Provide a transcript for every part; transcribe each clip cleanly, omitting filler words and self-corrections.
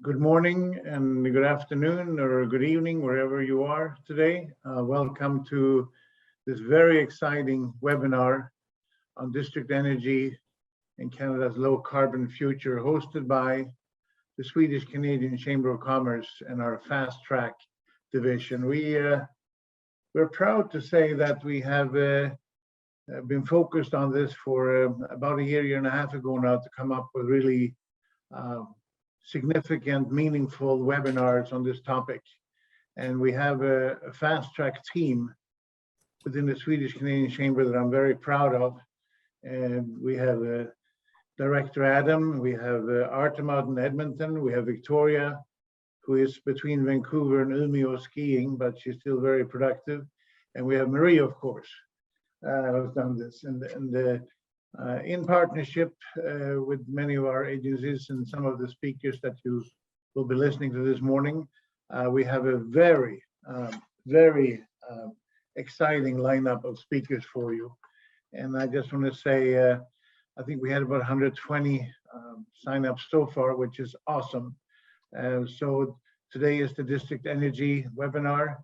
Good morning and good afternoon or good evening, wherever you are today. Welcome to this very exciting webinar on district energy in Canada's low carbon future, hosted by the Swedish-Canadian Chamber of Commerce and our fast track division. We're proud to say that we have been focused on this for about a year and a half ago now to come up with really significant, meaningful webinars on this topic. And we have a fast track team within the Swedish-Canadian Chamber that I'm very proud of. And we have Director Adam, we have Artem out in Edmonton, we have Victoria, who is between Vancouver and Umeå skiing, but she's still very productive. And we have Marie, of course, who's done this. And in partnership with many of our agencies and some of the speakers that you will be listening to this morning, we have a very exciting lineup of speakers for you. And I just want to say, I think we had about 120 sign-ups so far, which is awesome. So today is the District Energy webinar.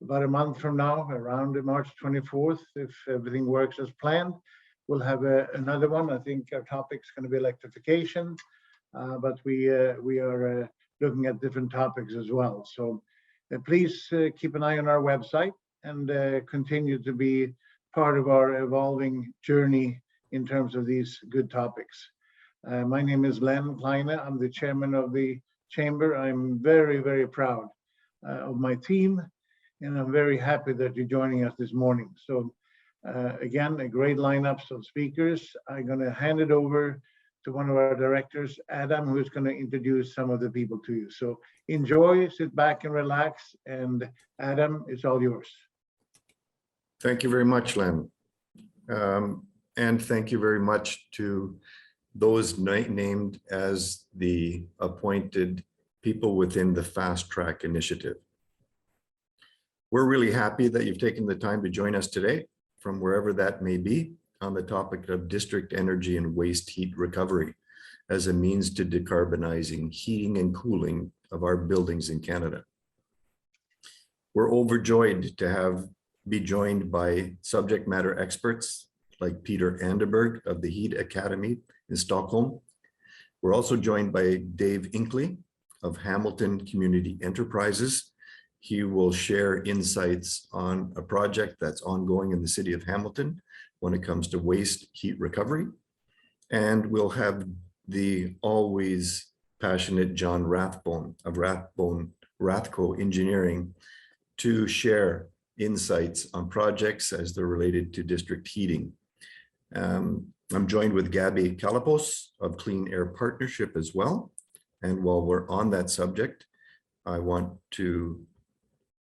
About a month from now, around March 24th, if everything works as planned, we'll have another one. I think our topic's going to be electrification, but we are looking at different topics as well. So please keep an eye on our website and continue to be part of our evolving journey in terms of these good topics. My name is Len Kleine. I'm the chairman of the chamber. I'm very proud of my team, and I'm very happy that you're joining us this morning. So again, a great lineup of speakers. I'm going to hand it over to one of our directors, Adam, who's going to introduce some of the people to you. So enjoy, sit back and relax. And Adam, it's all yours. Thank you very much, Len. And thank you very much to those named as the appointed people within the Fast Track Initiative. We're really happy that you've taken the time to join us today, from wherever that may be, on the topic of district energy and waste heat recovery as a means to decarbonizing heating and cooling of our buildings in Canada. We're overjoyed to be joined by subject matter experts like Peter Anderberg of the Heat Academy in Stockholm. We're also joined by Dave Inkley of Hamilton Community Enterprises. He will share insights on a project that's ongoing in the city of Hamilton when it comes to waste heat recovery. And we'll have the always passionate John Rathbone of Rathco Engineering to share insights on projects as they're related to district heating. I'm joined with Gabby Kalapos of Clean Air Partnership as well. And while we're on that subject, I want to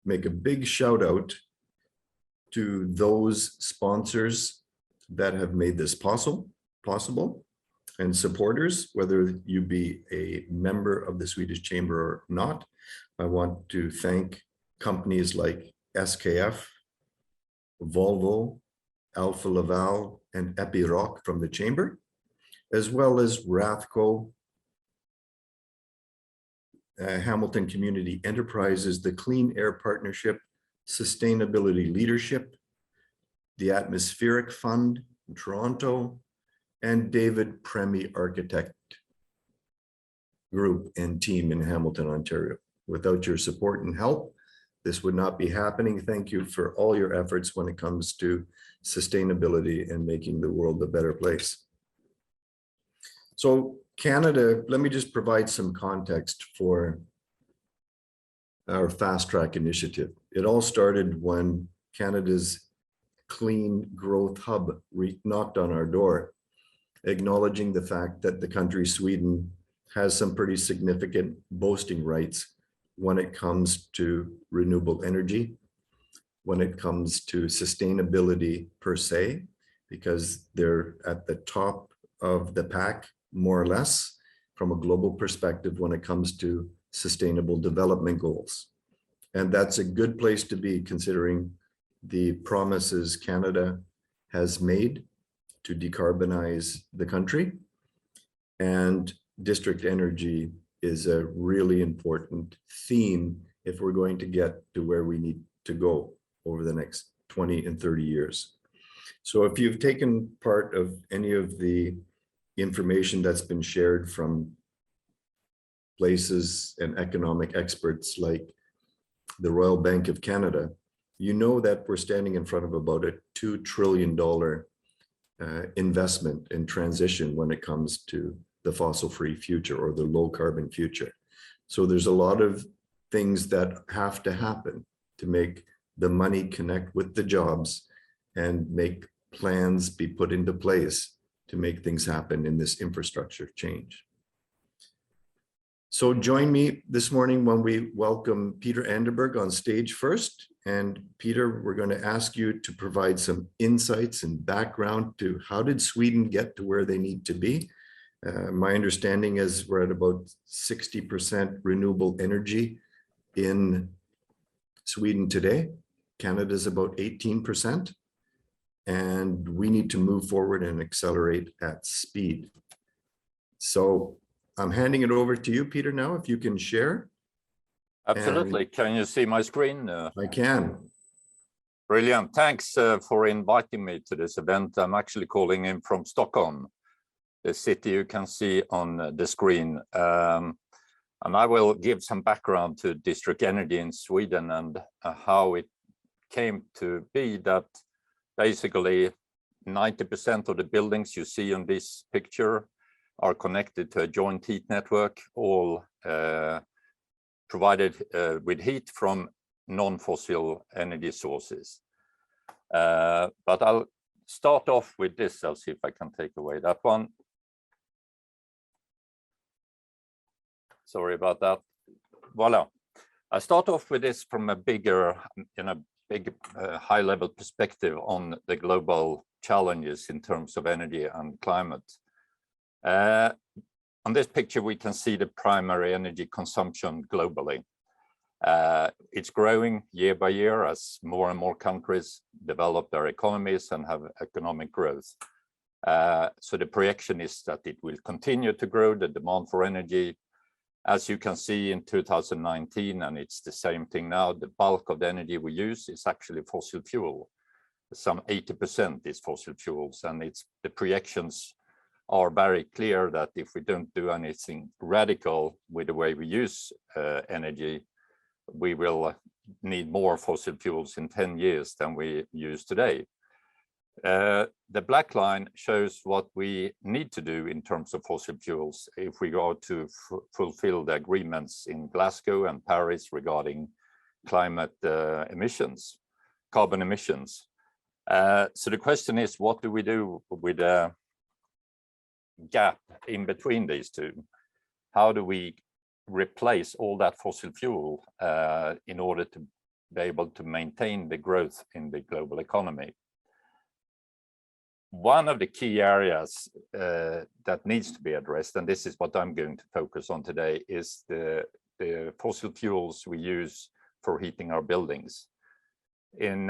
make a big shout out to those sponsors that have made this possible and supporters, whether you be a member of the Swedish Chamber or not. I want to thank companies like SKF, Volvo, Alfa Laval, and Epiroc from the Chamber, as well as Rathco, Hamilton Community Enterprises, the Clean Air Partnership, Sustainability Leadership, the Atmospheric Fund in Toronto, and David Premi Architect Group and team in Hamilton, Ontario. Without your support and help, this would not be happening. Thank you for all your efforts when it comes to sustainability and making the world a better place. So Canada, let me just provide some context for our Fast Track Initiative. It all started when Canada's Clean Growth Hub knocked on our door, acknowledging the fact that the country Sweden has some pretty significant boasting rights when it comes to renewable energy, when it comes to sustainability per se, because they're at the top of the pack, more or less, from a global perspective when it comes to sustainable development goals. And that's a good place to be, considering the promises Canada has made to decarbonize the country. And district energy is a really important theme if we're going to get to where we need to go over the next 20 and 30 years. So if you've taken part of any of the information that's been shared from places and economic experts like the Royal Bank of Canada, you know that we're standing in front of about a $2 trillion investment in transition when it comes to the fossil-free future or the low-carbon future. So there's a lot of things that have to happen to make the money connect with the jobs and make plans be put into place to make things happen in this infrastructure change. So join me this morning when we welcome Peter Anderberg on stage first. And Peter, we're going to ask you to provide some insights and background to how did Sweden get to where they need to be? My understanding is we're at about 60% renewable energy in Sweden today. Canada's about 18%. And we need to move forward and accelerate at speed. So I'm handing it over to you, Peter, now, if you can share. Absolutely. Can you see my screen? I can. Brilliant. Thanks for inviting me to this event. I'm actually calling in from Stockholm, the city you can see on the screen. And I will give some background to district energy in Sweden and how it came to be that basically 90% of the buildings you see in this picture are connected to a joint heat network, all provided with heat from non-fossil energy sources. But I'll start off with this. I'll see if I can take away that one. Sorry about that. Voila. I start off with this from a bigger, high-level perspective on the global challenges in terms of energy and climate. On this picture, we can see the primary energy consumption globally. It's growing year by year as more and more countries develop their economies and have economic growth. So the projection is that it will continue to grow, the demand for energy. As you can see in 2019, and it's the same thing now, the bulk of the energy we use is actually fossil fuel. Some 80% is fossil fuels, and the projections are very clear that if we don't do anything radical with the way we use energy, we will need more fossil fuels in 10 years than we use today. The black line shows what we need to do in terms of fossil fuels if we go to fulfill the agreements in Glasgow and Paris regarding climate emissions, carbon emissions. So the question is, what do we do with the gap in between these two? How do we replace all that fossil fuel in order to be able to maintain the growth in the global economy? One of the key areas that needs to be addressed, and this is what I'm going to focus on today, is the fossil fuels we use for heating our buildings. In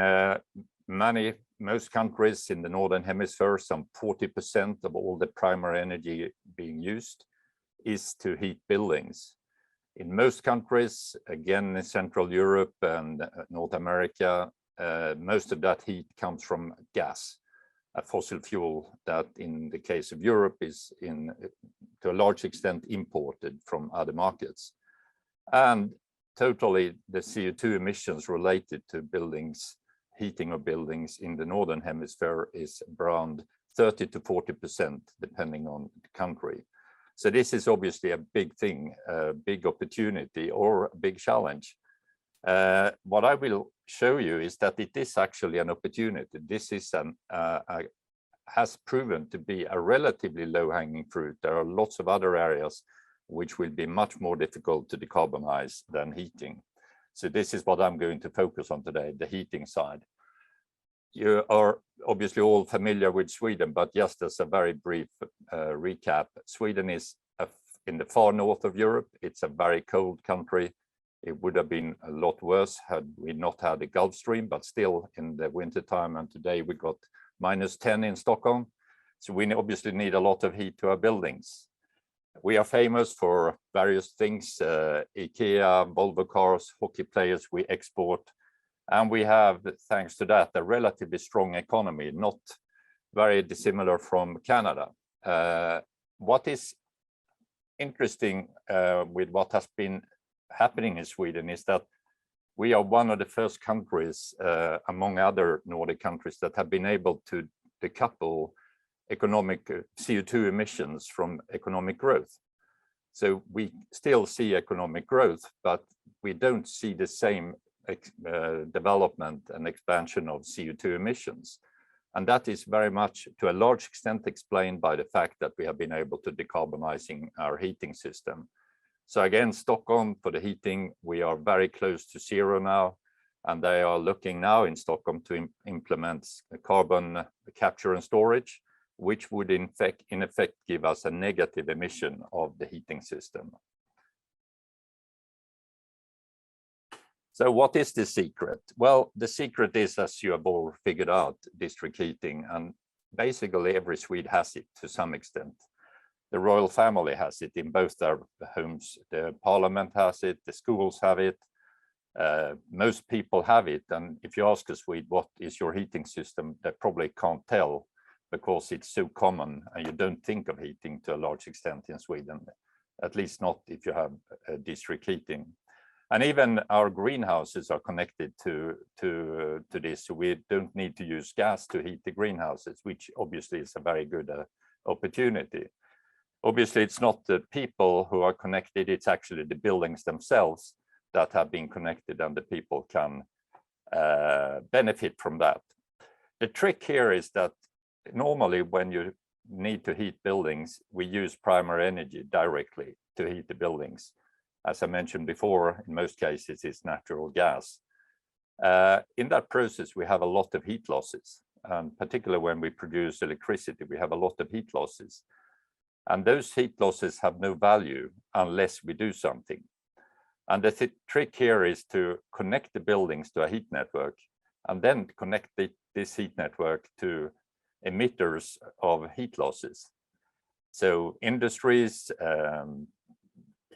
most countries in the Northern Hemisphere, some 40% of all the primary energy being used is to heat buildings. In most countries, again, in Central Europe and North America, most of that heat comes from gas, a fossil fuel that in the case of Europe is to a large extent imported from other markets. And totally the CO2 emissions related to buildings, heating of buildings in the Northern Hemisphere is around 30 to 40%, depending on the country. So this is obviously a big thing, a big opportunity or a big challenge. What I will show you is that it is actually an opportunity. This is has proven to be a relatively low-hanging fruit. There are lots of other areas which will be much more difficult to decarbonize than heating. So this is what I'm going to focus on today, the heating side. You are obviously all familiar with Sweden, but just as a very brief recap, Sweden is in the far north of Europe. It's a very cold country. It would have been a lot worse had we not had the Gulf Stream, but still in the wintertime, and today we got -10 in Stockholm. So we obviously need a lot of heat to our buildings. We are famous for various things, IKEA, Volvo cars, hockey players we export. And we have, thanks to that, a relatively strong economy, not very dissimilar from Canada. What is interesting with what has been happening in Sweden is that we are one of the first countries among other Nordic countries that have been able to decouple economic CO2 emissions from economic growth. So we still see economic growth, but we don't see the same development and expansion of CO2 emissions. And that is very much, to a large extent, explained by the fact that we have been able to decarbonizing our heating system. So again, Stockholm, for the heating, we are very close to zero now, and they are looking now in Stockholm to implement carbon capture and storage, which would in effect give us a negative emission of the heating system. So what is the secret? Well, the secret is, as you have all figured out, district heating, and basically every Swede has it to some extent. The royal family has it in both their homes. The parliament has it, the schools have it. Most people have it. And if you ask a Swede, what is your heating system? They probably can't tell because it's so common and you don't think of heating to a large extent in Sweden, at least not if you have district heating. And even our greenhouses are connected to this. So we don't need to use gas to heat the greenhouses, which obviously is a very good opportunity. Obviously, it's not the people who are connected, it's actually the buildings themselves that have been connected, and the people can benefit from that. The trick here is that normally when you need to heat buildings, we use primary energy directly to heat the buildings. As I mentioned before, in most cases, it's natural gas. In that process, we have a lot of heat losses, and particularly when we produce electricity, we have a lot of heat losses. And those heat losses have no value unless we do something. And the trick here is to connect the buildings to a heat network and then connect this heat network to emitters of heat losses. So industries,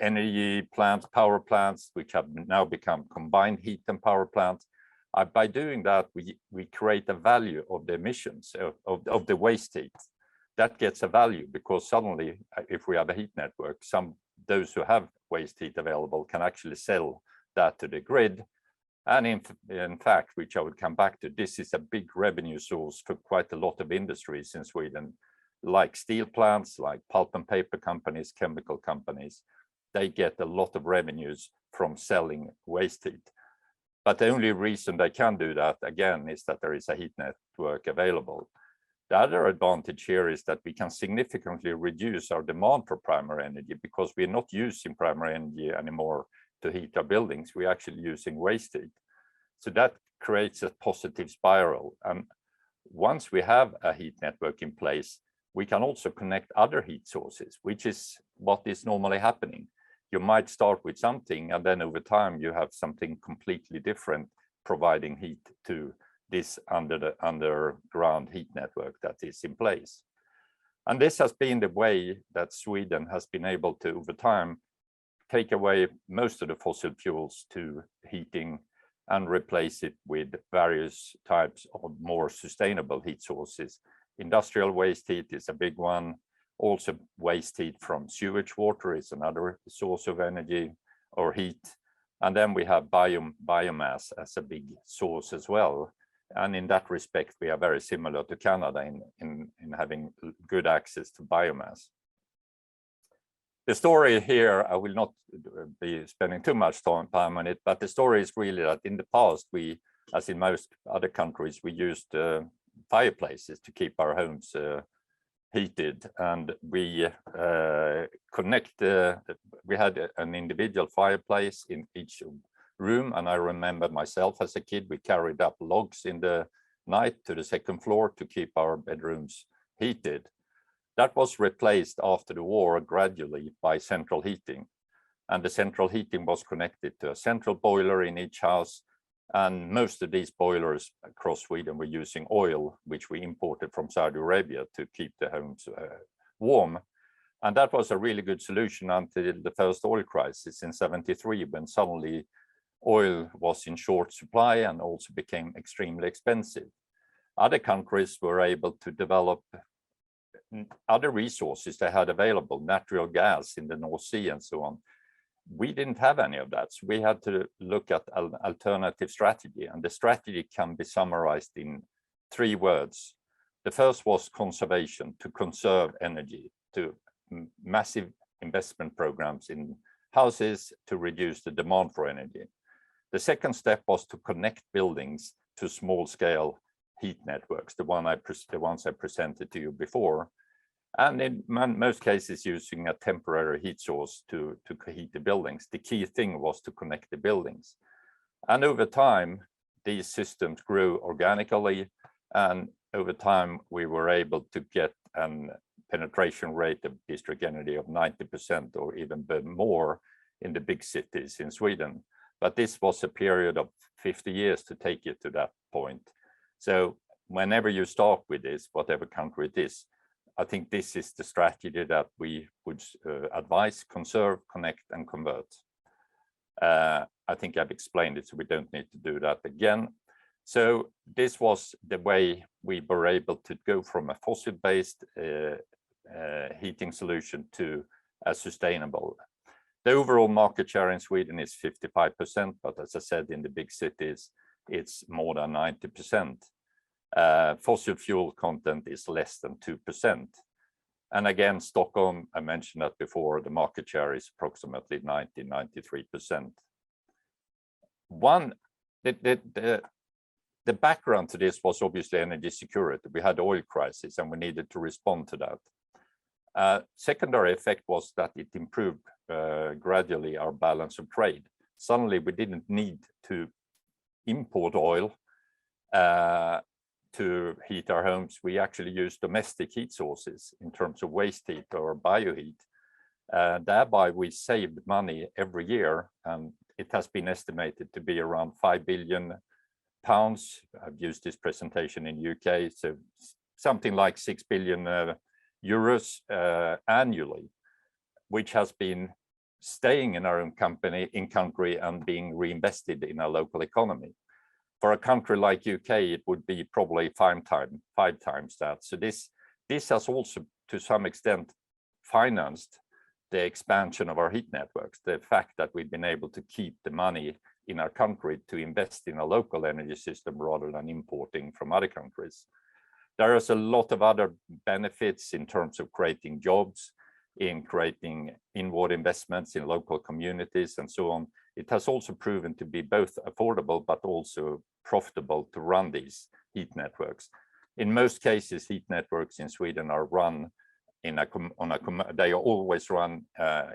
energy plants, power plants, which have now become combined heat and power plants. By doing that, we create a value of the emissions of the waste heat. That gets a value because suddenly, if we have a heat network, those who have waste heat available can actually sell that to the grid. And in fact, which I would come back to, this is a big revenue source for quite a lot of industries in Sweden, like steel plants, like pulp and paper companies, chemical companies. They get a lot of revenues from selling waste heat. But the only reason they can do that, again, is that there is a heat network available. The other advantage here is that we can significantly reduce our demand for primary energy because we're not using primary energy anymore to heat our buildings. We're actually using waste heat. So that creates a positive spiral. And once we have a heat network in place, we can also connect other heat sources, which is what is normally happening. You might start with something, and then over time you have something completely different providing heat to this underground heat network that is in place. And this has been the way that Sweden has been able to, over time, take away most of the fossil fuels to heating and replace it with various types of more sustainable heat sources. Industrial waste heat is a big one. Also, waste heat from sewage water is another source of energy or heat. And then we have biomass as a big source as well. And in that respect, we are very similar to Canada in having good access to biomass. The story here, I will not be spending too much time on it, but the story is really that in the past, we, as in most other countries, we used fireplaces to keep our homes heated, and we we had an individual fireplace in each room. And I remember myself as a kid, we carried up logs in the night to the second floor to keep our bedrooms heated. That was replaced after the war gradually by central heating. And the central heating was connected to a central boiler in each house. And most of these boilers across Sweden were using oil, which we imported from Saudi Arabia to keep the homes warm. And that was a really good solution until the first oil crisis in 73, when suddenly oil was in short supply and also became extremely expensive. Other countries were able to develop other resources they had available, natural gas in the North Sea and so on. We didn't have any of that. So we had to look at an alternative strategy. And the strategy can be summarized in 3 words. The first was conservation, to conserve energy, to massive investment programs in houses to reduce the demand for energy. The second step was to connect buildings to small-scale heat networks, the ones I presented to you before, and in most cases using a temporary heat source to heat the buildings. The key thing was to connect the buildings. And over time, these systems grew organically, and over time we were able to get an penetration rate of district energy of 90% or even more in the big cities in Sweden. But this was a period of 50 years to take you to that point. So whenever you start with this, whatever country it is, I think this is the strategy that we would advise: conserve, connect, and convert. I think I've explained it, so we don't need to do that again. So this was the way we were able to go from a fossil-based heating solution to a sustainable. The overall market share in Sweden is 55%, but as I said, in the big cities, it's more than 90%. Fossil fuel content is less than 2%. And again, Stockholm, I mentioned that before, the market share is approximately 93%. The background to this was obviously energy security. We had oil crisis and we needed to respond to that. Secondary effect was that it improved gradually our balance of trade. Suddenly we didn't need to import oil to heat our homes. We actually used domestic heat sources in terms of waste heat or bioheat. Thereby we saved money every year, and it has been estimated to be around £5 billion. I've used this presentation in UK, so something like 6 billion euros annually, which has been staying in our own country and being reinvested in our local economy. For a country like UK, it would be probably 5 times that. So this has also to some extent financed the expansion of our heat networks. The fact that we've been able to keep the money in our country to invest in a local energy system rather than importing from other countries. There is a lot of other benefits in terms of creating jobs, in creating inward investments in local communities and so on. It has also proven to be both affordable but also profitable to run these heat networks. In most cases, heat networks in Sweden are run they always run,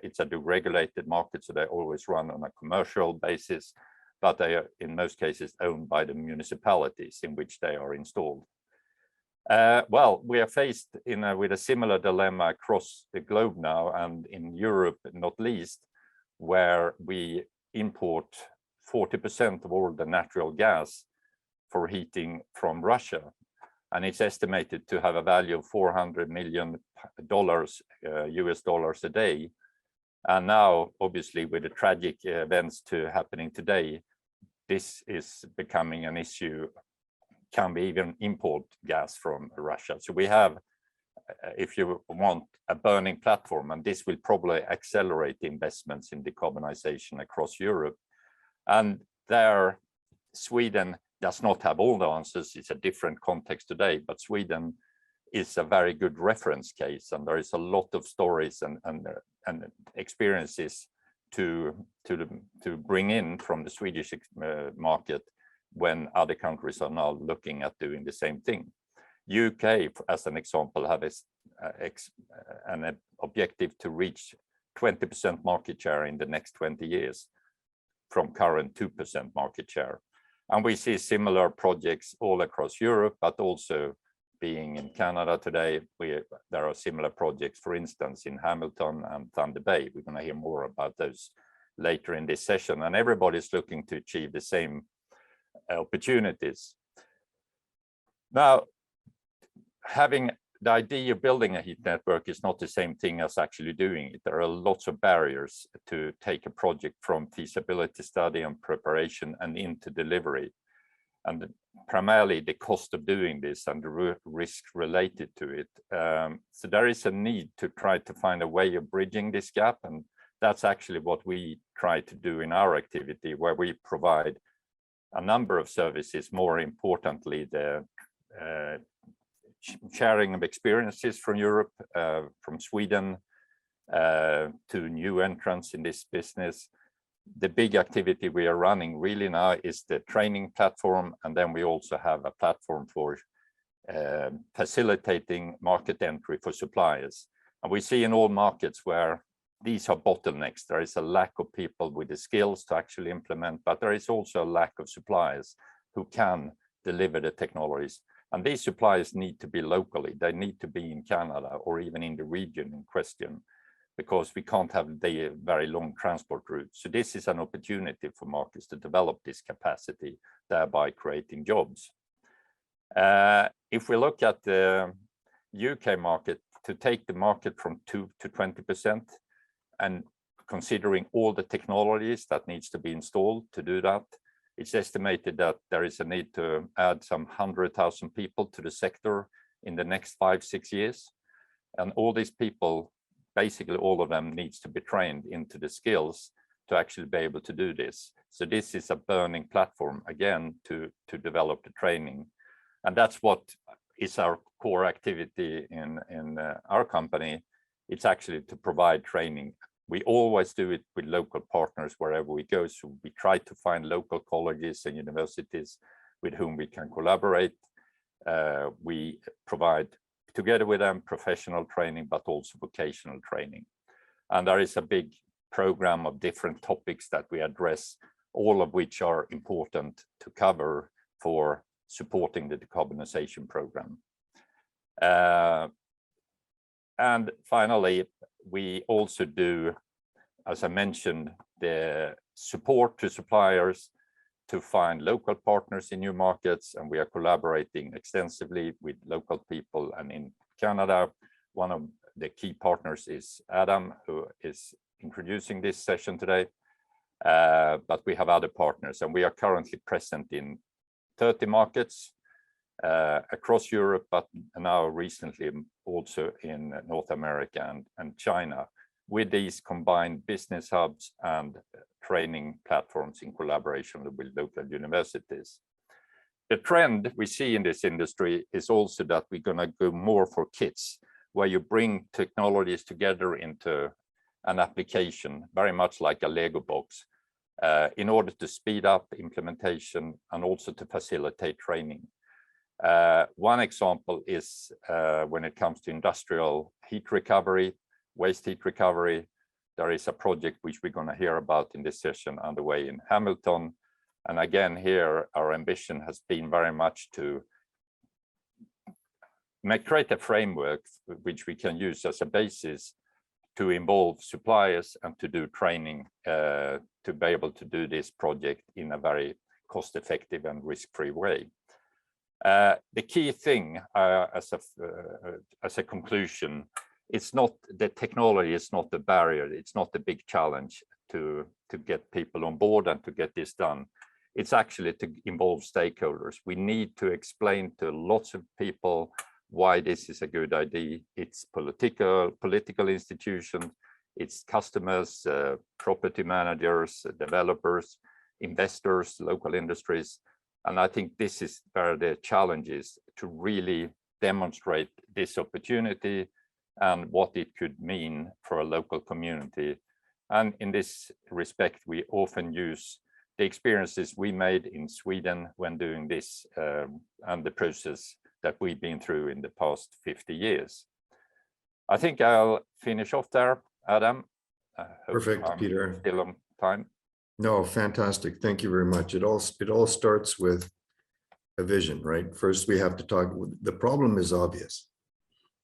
it's a deregulated market, so they always run on a commercial basis, but they are in most cases owned by the municipalities in which they are installed. Well, we are faced with a similar dilemma across the globe now, and in Europe not least, where we import 40% of all the natural gas for heating from Russia. And it's estimated to have a value of $400 million US dollars a day. And now, obviously, with the tragic events happening today, this is becoming an issue. Can we even import gas from Russia? So we have, if you want, a burning platform, and this will probably accelerate the investments in decarbonization across Europe. And there, Sweden does not have all the answers. It's a different context today, but Sweden is a very good reference case, and there is a lot of stories and experiences to bring in from the Swedish market when other countries are now looking at doing the same thing. UK, as an example, have an objective to reach 20% market share in the next 20 years from current 2% market share. And we see similar projects all across Europe, but also being in Canada today, there are similar projects, for instance, in Hamilton and Thunder Bay. We're going to hear more about those later in this session, and everybody's looking to achieve the same opportunities. Now, having the idea of building a heat network is not the same thing as actually doing it. There are lots of barriers to take a project from feasibility study and preparation and into delivery. And primarily the cost of doing this and the risk related to it. So there is a need to try to find a way of bridging this gap. And that's actually what we try to do in our activity, where we provide a number of services, more importantly, the sharing of experiences from Europe, from Sweden, to new entrants in this business. The big activity we are running really now is the training platform, and then we also have a platform for facilitating market entry for suppliers. And we see in all markets where these are bottlenecks. There is a lack of people with the skills to actually implement, but there is also a lack of suppliers who can deliver the technologies. And these suppliers need to be locally. They need to be in Canada or even in the region in question, because we can't have the very long transport routes. So this is an opportunity for markets to develop this capacity, thereby creating jobs. If we look at the UK market, to take the market from 2 to 20%, and considering all the technologies that needs to be installed to do that, it's estimated that there is a need to add some 100,000 people to the sector in the next 5-6 years. And all these people, basically all of them, needs to be trained into the skills to actually be able to do this. So this is a burning platform, again, to develop the training. And that's what is our core activity in our company. It's actually to provide training. We always do it with local partners wherever we go. So we try to find local colleges and universities with whom we can collaborate. We provide together with them professional training, but also vocational training. And there is a big program of different topics that we address, all of which are important to cover for supporting the decarbonization program. And finally, we also do, as I mentioned, the support to suppliers to find local partners in new markets, and we are collaborating extensively with local people. And in Canada, one of the key partners is Adam, who is introducing this session today. But we have other partners, and we are currently present in 30 markets across Europe, but now recently also in North America and China, with these combined business hubs and training platforms in collaboration with local universities. The trend we see in this industry is also that we're going to go more for kits, where you bring technologies together into an application, very much like a Lego box, in order to speed up implementation and also to facilitate training. One example is when it comes to industrial heat recovery, waste heat recovery. There is a project which we're going to hear about in this session underway in Hamilton. And again, here, our ambition has been very much to create a framework which we can use as a basis to involve suppliers and to do training to be able to do this project in a very cost-effective and risk-free way. The key thing as a conclusion, it's not the technology, it's not the barrier, it's not the big challenge to get people on board and to get this done. It's actually to involve stakeholders. We need to explain to lots of people why this is a good idea. It's political institutions, it's customers, property managers, developers, investors, local industries. And I think this is where the challenge is, to really demonstrate this opportunity and what it could mean for a local community. And in this respect, we often use the experiences we made in Sweden when doing this and the process that we've been through in the past 50 years. I think I'll finish off there, Adam. Perfect, Peter. Still on time. No, fantastic. Thank you very much. It all starts with a vision, right? First, we have to talk. The problem is obvious.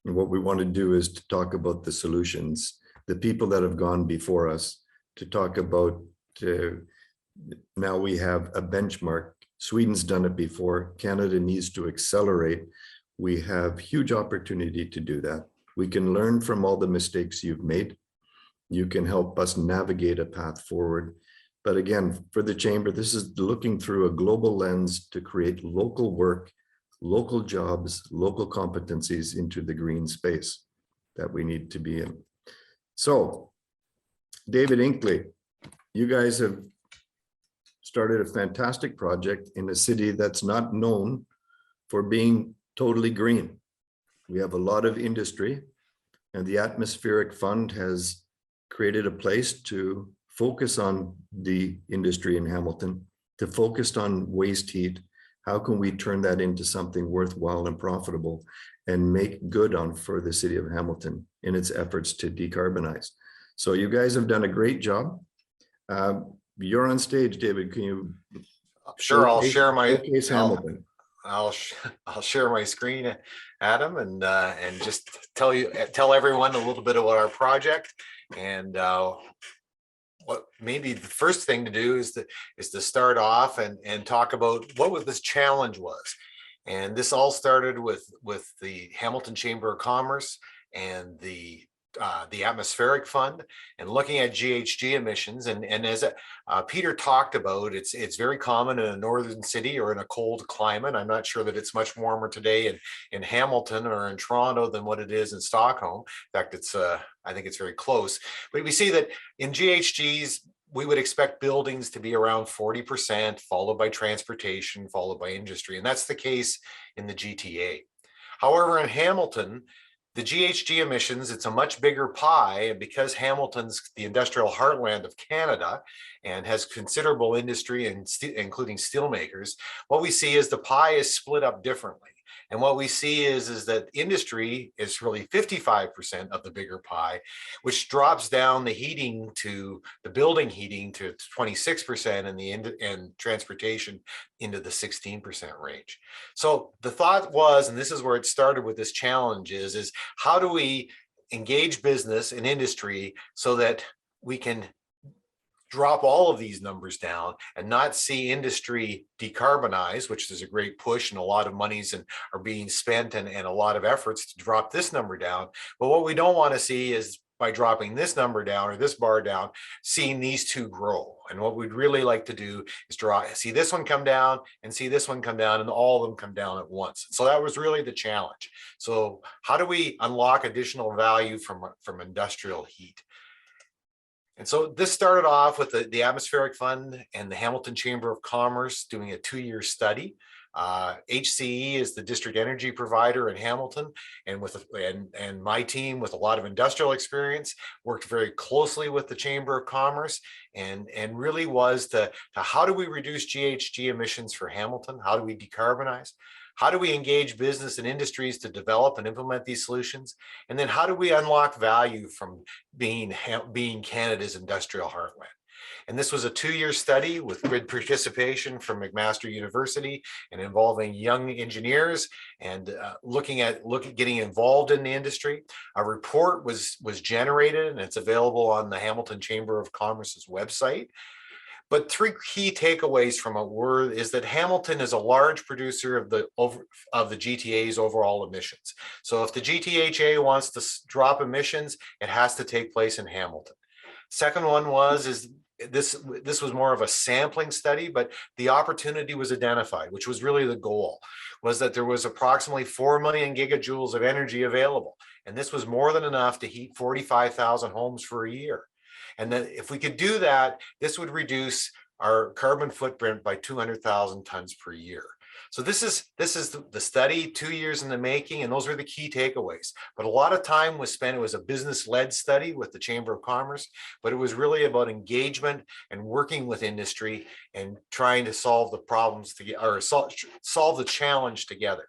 And what we want to do is to talk about the solutions, the people that have gone before us, to talk about now we have a benchmark. Sweden's done it before. Canada needs to accelerate We have huge opportunity to do that. We can learn from all the mistakes you've made. You can help us navigate a path forward. But again, for the Chamber, this is looking through a global lens to create local work, local jobs, local competencies into the green space that we need to be in. So, David Inkley, you guys have started a fantastic project in a city that's not known for being totally green. We have a lot of industry, and the Atmospheric Fund has created a place to focus on the industry in Hamilton, to focus on waste heat. How can we turn that into something worthwhile and profitable and make good on for the city of Hamilton in its efforts to decarbonize? So you guys have done a great job. You're on stage, David. Can you? Sure, I'll share my Hamilton. I'll share my screen, Adam, and just tell everyone a little bit about our project, and what maybe the first thing to do is to start off and talk about what this challenge was. And this all started with the Hamilton Chamber of Commerce and the Atmospheric Fund, and looking at GHG emissions. And as Peter talked about, it's very common in a northern city or in a cold climate. I'm not sure that it's much warmer today in Hamilton or in Toronto than what it is in Stockholm. In fact, I think it's very close. But we see that in GHGs, we would expect buildings to be around 40%, followed by transportation, followed by industry. And that's the case in the GTA. However, in Hamilton, the GHG emissions, it's a much bigger pie, and because Hamilton's the industrial heartland of Canada and has considerable industry, including steelmakers, what we see is the pie is split up differently. And what we see is that industry is really 55% of the bigger pie, which drops down the heating to the building heating to 26% and transportation into the 16% range. So the thought was, and this is where it started with this challenge, is how do we engage business and industry so that we can drop all of these numbers down and not see industry decarbonize, which is a great push and a lot of monies are being spent and a lot of efforts to drop this number down. But what we don't want to see is, by dropping this number down or this bar down, seeing these two grow. And what we'd really like to do is see this one come down and see this one come down, and all of them come down at once. So that was really the challenge. So how do we unlock additional value from industrial heat? And so this started off with the Atmospheric Fund and the Hamilton Chamber of Commerce doing a 2-year study. HCE is the district energy provider in Hamilton, and my team with a lot of industrial experience worked very closely with the Chamber of Commerce and really was to how do we reduce GHG emissions for Hamilton? How do we decarbonize? How do we engage business and industries to develop and implement these solutions? And then how do we unlock value from being Canada's industrial heartland? And this was a 2-year study with grid participation from McMaster University and involving young engineers and looking at getting involved in the industry. A report was generated, and it's available on the Hamilton Chamber of Commerce's website. But 3 key takeaways from it is that Hamilton is a large producer of the GTA's overall emissions. So if the GTHA wants to drop emissions, it has to take place in Hamilton. Second one is this was more of a sampling study, but the opportunity was identified, which was really the goal, was that there was approximately 4 million gigajoules of energy available. And this was more than enough to heat 45,000 homes for a year. And then if we could do that, this would reduce our carbon footprint by 200,000 tons per year. So this is the study, 2 years in the making, and those were the key takeaways. But a lot of time was spent. It was a business-led study with the Chamber of Commerce, but it was really about engagement and working with industry and trying to solve the problems or solve the challenge together.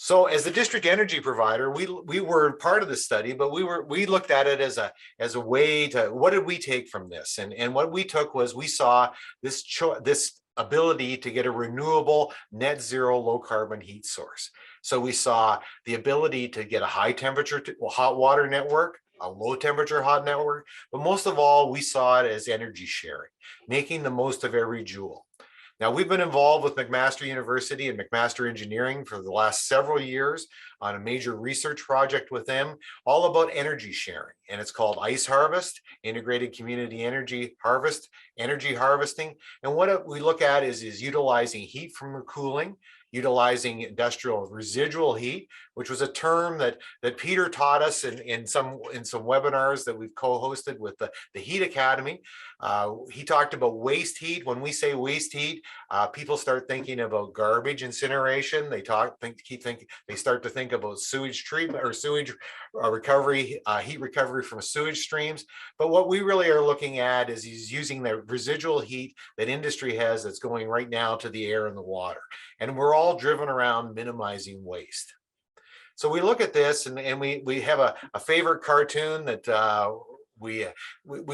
So as the district energy provider, we were part of the study, but we looked at it as a way to, what did we take from this? And what we took was, we saw this ability to get a renewable net zero low carbon heat source. So we saw the ability to get a high temperature hot water network, a low temperature hot network, but most of all, we saw it as energy sharing, making the most of every joule. Now, we've been involved with McMaster University and McMaster Engineering for the last several years on a major research project with them, all about energy sharing. And it's called ICE Harvest, Integrated Community Energy Harvesting. And what we look at is utilizing heat from cooling, utilizing industrial residual heat, which was a term that Peter taught us in some webinars that we've co-hosted with the Heat Academy. He talked about waste heat. When we say waste heat, people start thinking about garbage incineration. They start to think about sewage treatment or sewage recovery, heat recovery from sewage streams. But what we really are looking at is he's using the residual heat that industry has that's going right now to the air and the water. And we're all driven around minimizing waste. So we look at this and we have a favorite cartoon that we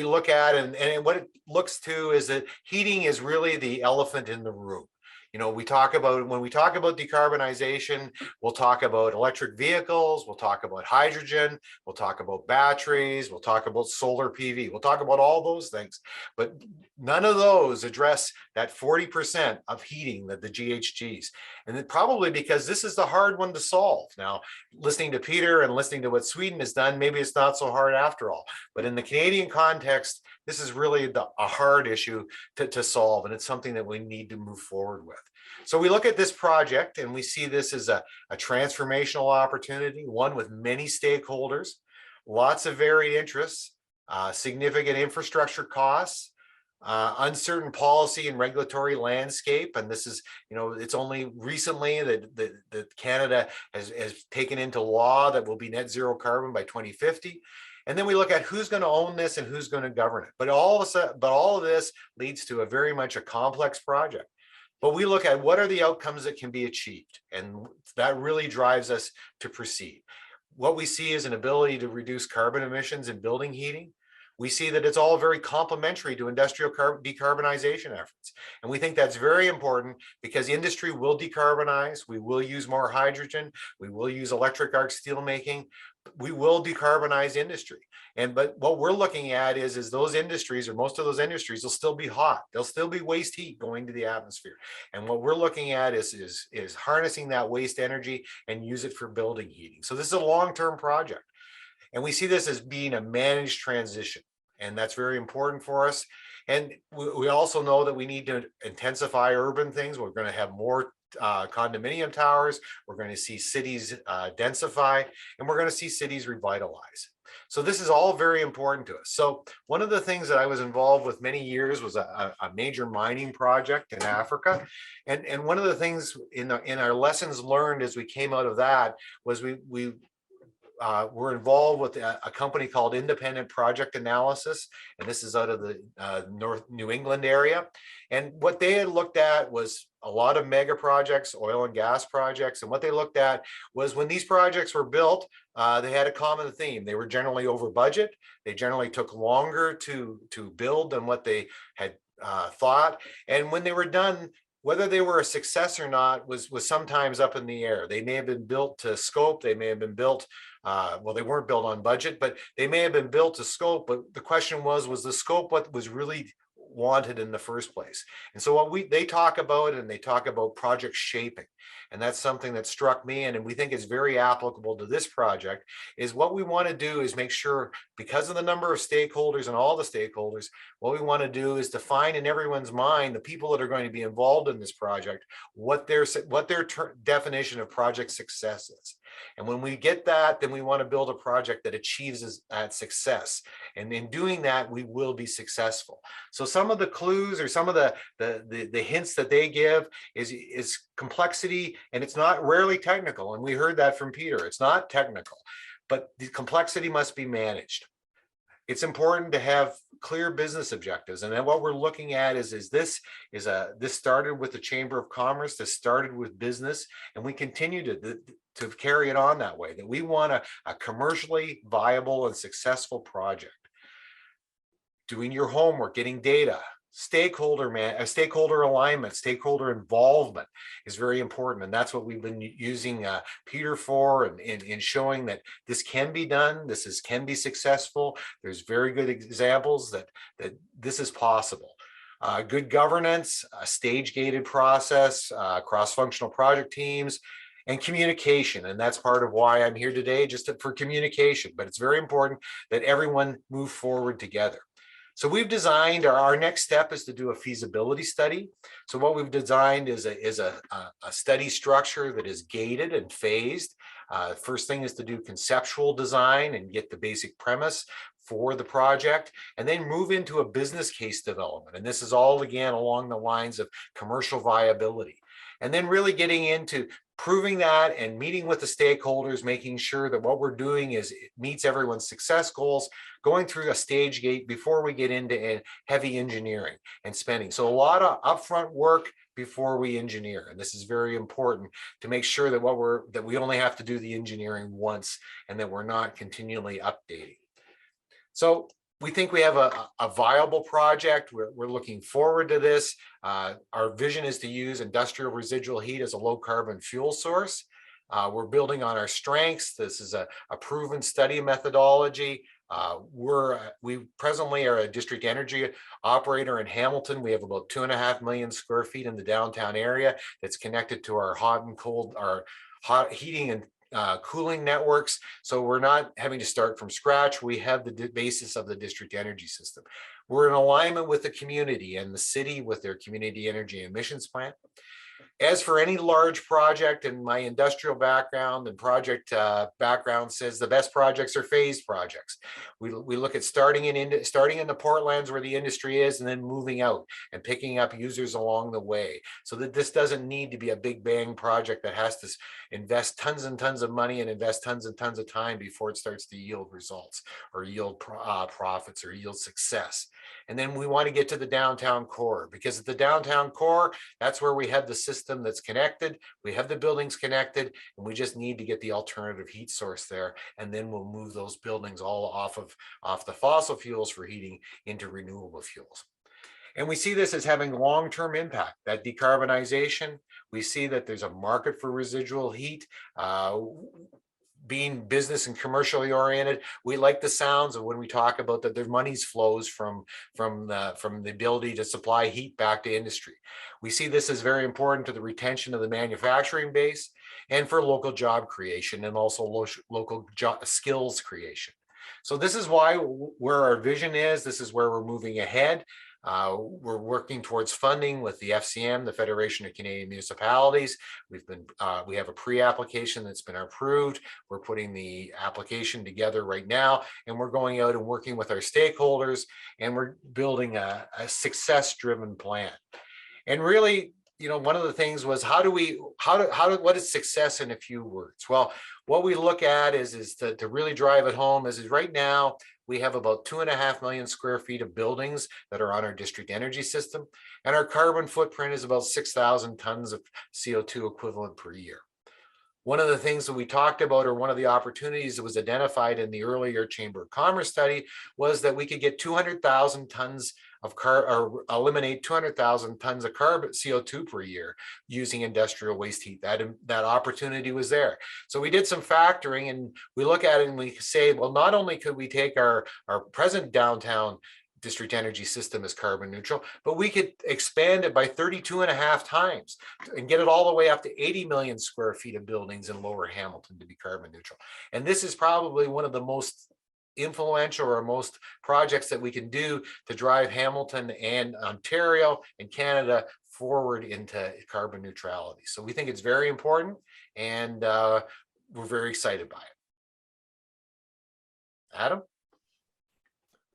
look at, and what it looks to is that heating is really the elephant in the room. You know, when we talk about decarbonization, we'll talk about electric vehicles, we'll talk about hydrogen, we'll talk about batteries, we'll talk about solar PV, we'll talk about all those things, but none of those address that 40% of heating, that the GHGs. And then probably because this is the hard one to solve. Now, listening to Peter and listening to what Sweden has done, maybe it's not so hard after all. But in the Canadian context, this is really a hard issue to solve, and it's something that we need to move forward with. So we look at this project and we see this as a transformational opportunity, one with many stakeholders, lots of varied interests, significant infrastructure costs, uncertain policy and regulatory landscape. And this is, you know, it's only recently that Canada has taken into law that we'll be net zero carbon by 2050. And then we look at who's going to own this and who's going to govern it. But all of this leads to a very much a complex project. But we look at what are the outcomes that can be achieved. And that really drives us to proceed. What we see is an ability to reduce carbon emissions in building heating. We see that it's all very complementary to industrial decarbonization efforts. And we think that's very important because industry will decarbonize. We will use more hydrogen. We will use electric arc steel making. We will decarbonize industry. But what we're looking at is those industries, or most of those industries, will still be hot. There'll still be waste heat going to the atmosphere. And what we're looking at is harnessing that waste energy and use it for building heating. So this is a long-term project. And we see this as being a managed transition. And that's very important for us. And we also know that we need to intensify urban things. We're going to have more condominium towers. We're going to see cities densify, and we're going to see cities revitalize. So this is all very important to us. So one of the things that I was involved with many years was a major mining project in Africa. And one of the things in our lessons learned as we came out of that was we're involved with a company called Independent Project Analysis, and this is out of the North New England area. And what they had looked at was a lot of mega projects, oil and gas projects. And what they looked at was when these projects were built, they had a common theme. They were generally over budget. They generally took longer to build than what they had thought. And when they were done, whether they were a success or not was sometimes up in the air. They may have been built to scope. They may have been built, well, they weren't built on budget, but they may have been built to scope. But the question was the scope what was really wanted in the first place? And so what they talk about, and they talk about project shaping. And that's something that struck me, and we think is very applicable to this project, is what we want to do is make sure, because of the number of stakeholders and all the stakeholders, what we want to do is define in everyone's mind, the people that are going to be involved in this project, what their definition of project success is. And when we get that, then we want to build a project that achieves that success. And in doing that, we will be successful. So some of the clues or some of the hints that they give is complexity, and it's not rarely technical. And we heard that from Peter. It's not technical, but the complexity must be managed. It's important to have clear business objectives. And then what we're looking at is this started with the Chamber of Commerce, this started with business, and we continue to carry it on that way, that we want a commercially viable and successful project. Doing your homework, getting data, stakeholder alignment, stakeholder involvement is very important. And that's what we've been using Peter for, in showing that this can be done, can be successful. There's very good examples that this is possible. good governance, a stage-gated process, cross-functional project teams, and communication. And that's part of why I'm here today, just for communication. But it's very important that everyone move forward together. So we've designed, our next step is to do a feasibility study. So what we've designed is a study structure that is gated and phased. First thing is to do conceptual design and get the basic premise for the project, and then move into a business case development. And this is all, again, along the lines of commercial viability. And then really getting into proving that and meeting with the stakeholders, making sure that what we're doing is it meets everyone's success goals, going through a stage gate before we get into heavy engineering and spending. So a lot of upfront work before we engineer. And this is very important to make sure that we only have to do the engineering once and that we're not continually updating. So we think we have a viable project. We're looking forward to this. Our vision is to use industrial residual heat as a low carbon fuel source. We're building on our strengths. This is a proven study methodology. We presently are a district energy operator in Hamilton. We have about 2.5 million square feet in the downtown area that's connected to our hot and cold, our hot heating and cooling networks. So we're not having to start from scratch. We have the basis of the district energy system. We're in alignment with the community and the city with their community energy emissions plan. As for any large project, and my industrial background and project background says the best projects are phased projects. We look at starting in the portlands where the industry is and then moving out and picking up users along the way, so that this doesn't need to be a big bang project that has to invest tons and tons of money and invest tons and tons of time before it starts to yield results or yield profits or yield success. And then we want to get to the downtown core, because at the downtown core, that's where we have the system that's connected, we have the buildings connected, and we just need to get the alternative heat source there. And then we'll move those buildings all off the fossil fuels for heating into renewable fuels. And we see this as having long-term impact, that decarbonization. We see that there's a market for residual heat. Being business and commercially oriented, we like the sounds of when we talk about that their money flows from the ability to supply heat back to industry. We see this as very important to the retention of the manufacturing base and for local job creation and also local skills creation. So this is where our vision is. This is where we're moving ahead. We're working towards funding with the FCM, the Federation of Canadian Municipalities. We have a pre-application that's been approved. We're putting the application together right now, and we're going out and working with our stakeholders, and we're building a success-driven plan. And really, you know, one of the things was what is success in a few words? Well, what we look at is to really drive it home is right now, we have about 2.5 million square feet of buildings that are on our district energy system, and our carbon footprint is about 6,000 tons of CO2 equivalent per year. One of the things that we talked about, or one of the opportunities that was identified in the earlier Chamber of Commerce study, was that we could get 200,000 tons of or eliminate 200,000 tons of carbon CO2 per year using industrial waste heat. That opportunity was there. So we did some factoring, and we look at it and we say, well, not only could we take our present downtown district energy system as carbon neutral, but we could expand it by 32.5 times and get it all the way up to 80 million square feet of buildings in Lower Hamilton to be carbon neutral. And this is probably one of the most influential or most projects that we can do to drive Hamilton and Ontario and Canada forward into carbon neutrality. So we think it's very important, and we're very excited by it. Adam?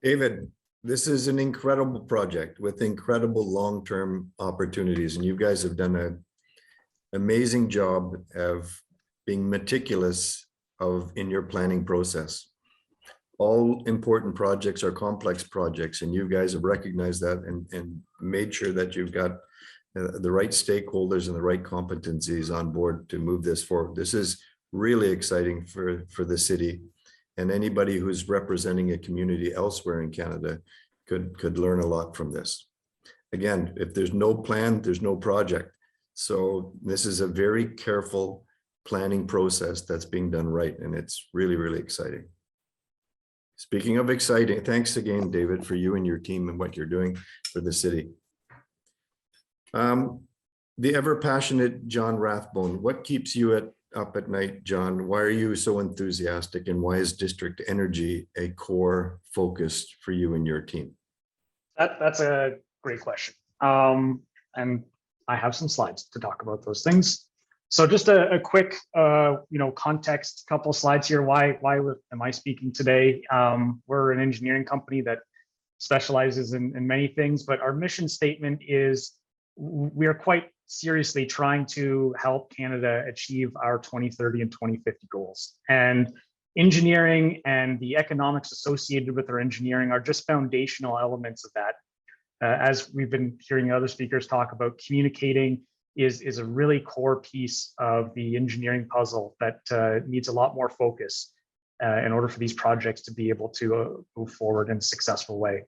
David, this is an incredible project with incredible long-term opportunities, and you guys have done an amazing job of being meticulous in your planning process. All important projects are complex projects, and you guys have recognized that and made sure that you've got the right stakeholders and the right competencies on board to move this forward. This is really exciting for the city, and anybody who's representing a community elsewhere in Canada could learn a lot from this. Again, if there's no plan, there's no project. So this is a very careful planning process that's being done right, and it's really, really exciting. Speaking of exciting, thanks again, David, for you and your team and what you're doing for the city. The ever passionate John Rathbone, what keeps you up at night, John? Why are you so enthusiastic, and why is district energy a core focus for you and your team? That's a great question. And I have some slides to talk about those things. So just a quick, context, couple slides here. Why am I speaking today? We're an engineering company that specializes in many things, but our mission statement is we are quite seriously trying to help Canada achieve our 2030 and 2050 goals. And engineering and the economics associated with our engineering are just foundational elements of that. As we've been hearing other speakers talk about, communicating is a really core piece of the engineering puzzle that needs a lot more focus in order for these projects to be able to move forward in a successful way.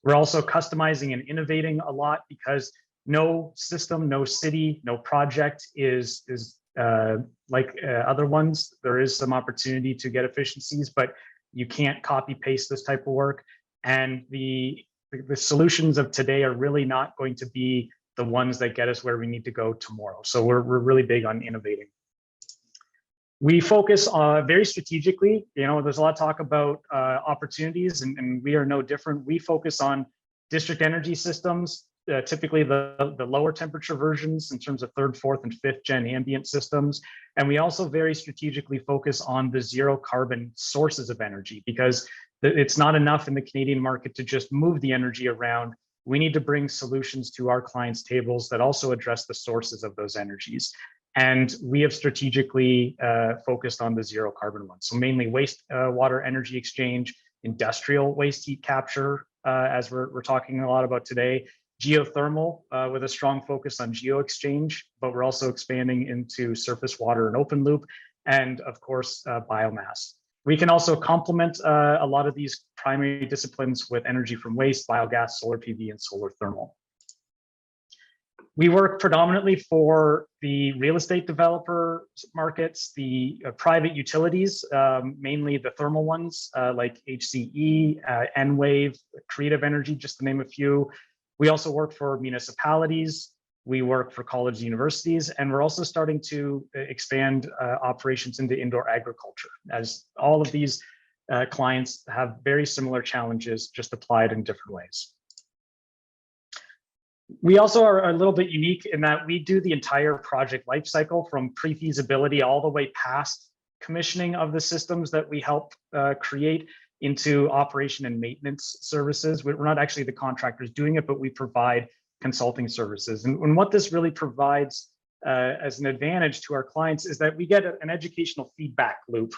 We're also customizing and innovating a lot, because no system, no city, no project is like other ones. There is some opportunity to get efficiencies, but you can't copy paste this type of work. And the solutions of today are really not going to be the ones that get us where we need to go tomorrow. So we're really big on innovating. We focus very strategically. There's a lot of talk about opportunities, and we are no different. We focus on district energy systems, typically the lower temperature versions in terms of 3rd, 4th, and 5th gen ambient systems. And we also very strategically focus on the zero carbon sources of energy, because it's not enough in the Canadian market to just move the energy around. We need to bring solutions to our clients' tables that also address the sources of those energies. And we have strategically focused on the zero carbon ones. So mainly waste water energy exchange, industrial waste heat capture, as we're talking a lot about today, geothermal with a strong focus on geo exchange, but we're also expanding into surface water and open loop, and of course, biomass. We can also complement a lot of these primary disciplines with energy from waste, biogas, solar PV, and solar thermal. We work predominantly for the real estate developer markets, the private utilities, mainly the thermal ones like HCE, Enwave, Creative Energy, just to name a few. We also work for municipalities. We work for colleges, universities, and we're also starting to expand operations into indoor agriculture, as all of these clients have very similar challenges, just applied in different ways. We also are a little bit unique in that we do the entire project lifecycle, from pre-feasibility all the way past commissioning of the systems that we help create, into operation and maintenance services. We're not actually the contractors doing it, but we provide consulting services. And what this really provides as an advantage to our clients is that we get an educational feedback loop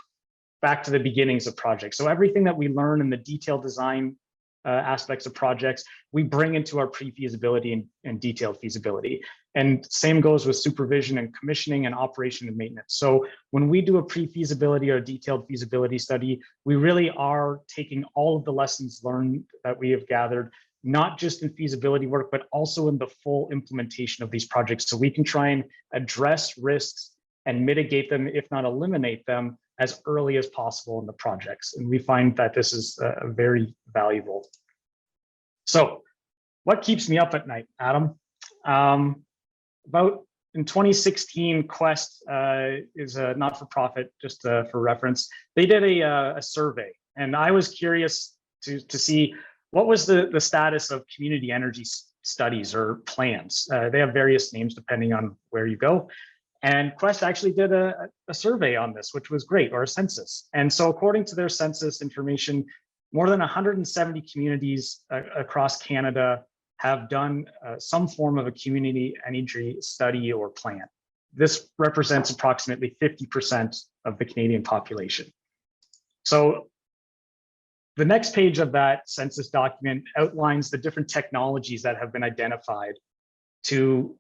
back to the beginnings of projects. So everything that we learn in the detailed design aspects of projects, we bring into our pre-feasibility and detailed feasibility. And same goes with supervision and commissioning and operation and maintenance. So when we do a pre-feasibility or a detailed feasibility study, we really are taking all of the lessons learned that we have gathered, not just in feasibility work, but also in the full implementation of these projects. So we can try and address risks and mitigate them, if not eliminate them, as early as possible in the projects. And we find that this is very valuable. So what keeps me up at night, Adam? About in 2016, Quest is a not-for-profit, just for reference. They did a survey, and I was curious to see what was the status of community energy studies or plans. They have various names depending on where you go. And Quest actually did a survey on this, which was great, or a census. And so according to their census information, more than 170 communities across Canada have done some form of a community energy study or plan. This represents approximately 50% of the Canadian population. So the next page of that census document outlines the different technologies that have been identified to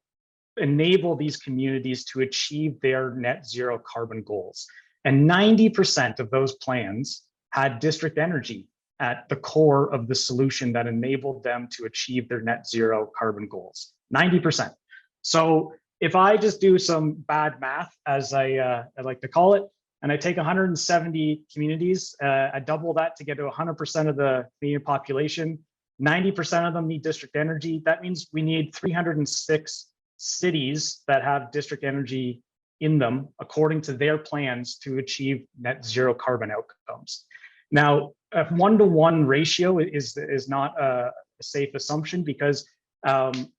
enable these communities to achieve their net zero carbon goals. And 90% of those plans had district energy at the core of the solution that enabled them to achieve their net zero carbon goals, 90%. So if I just do some bad math, as I like to call it, and I take 170 communities, I double that to get to 100% of the Canadian population, 90% of them need district energy. That means we need 306 cities that have district energy in them according to their plans to achieve net zero carbon outcomes. Now, a 1-to-1 ratio is not a safe assumption because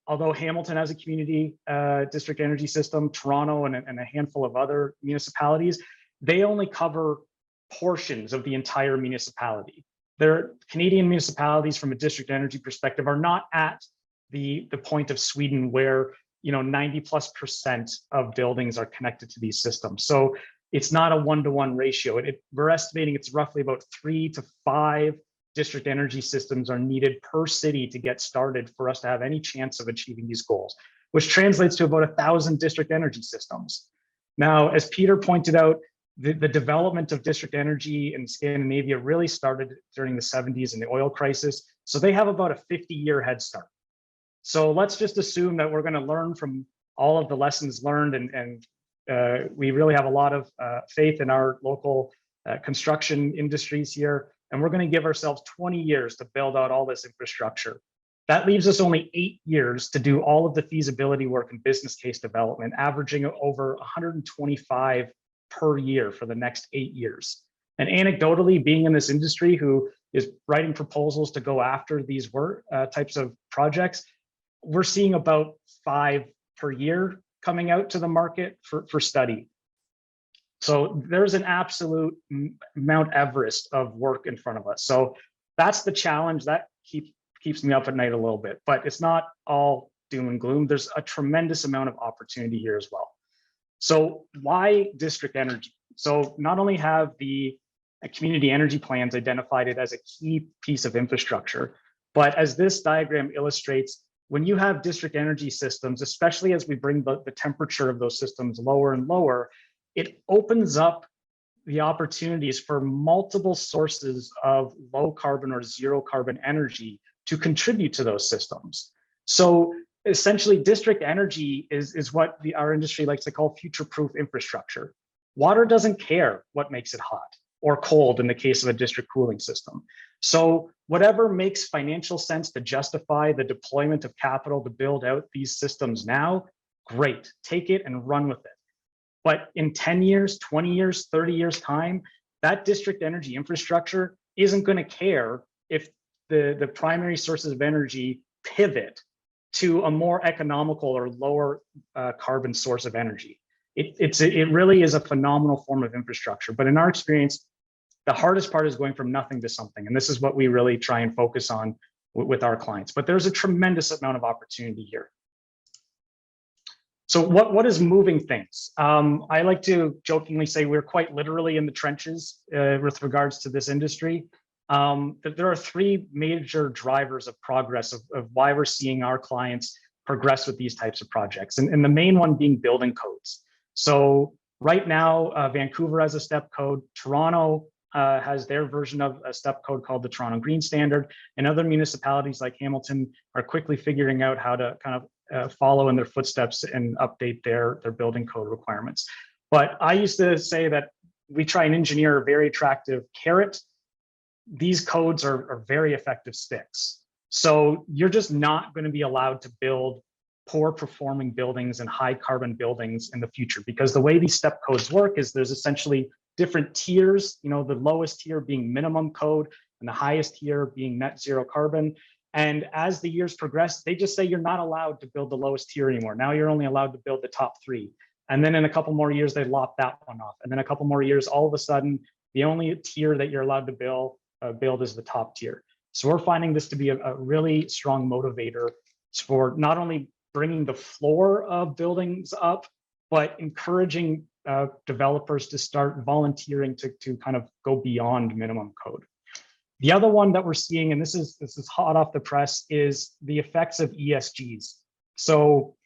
although Hamilton has a community district energy system, Toronto and a handful of other municipalities, they only cover portions of the entire municipality. Their Canadian municipalities from a district energy perspective are not at the point of Sweden where 90+% of buildings are connected to these systems. So it's not a 1-to-1 ratio. We're estimating it's roughly about 3 to 5 district energy systems are needed per city to get started for us to have any chance of achieving these goals, which translates to about 1,000 district energy systems. Now, as Peter pointed out, the development of district energy in Scandinavia really started during the 70s in the oil crisis. So they have about a 50-year head start. So let's just assume that we're going to learn from all of the lessons learned, and we really have a lot of faith in our local construction industries here, and we're going to give ourselves 20 years to build out all this infrastructure. That leaves us only 8 years to do all of the feasibility work and business case development, averaging over 125 per year for the next 8 years. And anecdotally, being in this industry who is writing proposals to go after these types of projects, we're seeing about 5 per year coming out to the market for study. So there's an absolute Mount Everest of work in front of us. So that's the challenge that keeps me up at night a little bit, but it's not all doom and gloom. There's a tremendous amount of opportunity here as well. So why district energy? So not only have the community energy plans identified it as a key piece of infrastructure, but as this diagram illustrates, when you have district energy systems, especially as we bring the temperature of those systems lower and lower, it opens up the opportunities for multiple sources of low carbon or zero carbon energy to contribute to those systems. So essentially, district energy is what our industry likes to call future-proof infrastructure. Water doesn't care what makes it hot or cold in the case of a district cooling system. So whatever makes financial sense to justify the deployment of capital to build out these systems now, great, take it and run with it. But in 10 years, 20 years, 30 years time, that district energy infrastructure isn't going to care if the primary sources of energy pivot to a more economical or lower carbon source of energy. It really is a phenomenal form of infrastructure. But in our experience, the hardest part is going from nothing to something. And this is what we really try and focus on with our clients. But there's a tremendous amount of opportunity here. So what is moving things? I like to jokingly say we're quite literally in the trenches with regards to this industry. There are 3 major drivers of progress of why we're seeing our clients progress with these types of projects. And the main one being building codes. So right now, Vancouver has a STEP code. Toronto has their version of a STEP code called the Toronto Green Standard. And other municipalities like Hamilton are quickly figuring out how to kind of follow in their footsteps and update their building code requirements. But I used to say that we try and engineer a very attractive carrot. These codes are very effective sticks. So you're just not going to be allowed to build poor performing buildings and high carbon buildings in the future, because the way these STEP codes work is there's essentially different tiers, the lowest tier being minimum code and the highest tier being net zero carbon. And as the years progress, they just say you're not allowed to build the lowest tier anymore. Now you're only allowed to build the top 3. And then in a couple more years, they lop that one off. And then a couple more years, all of a sudden, the only tier that you're allowed to build is the top tier. So we're finding this to be a really strong motivator for not only bringing the floor of buildings up, but encouraging developers to start volunteering to kind of go beyond minimum code. The other one that we're seeing, and this is hot off the press, is the effects of ESGs. So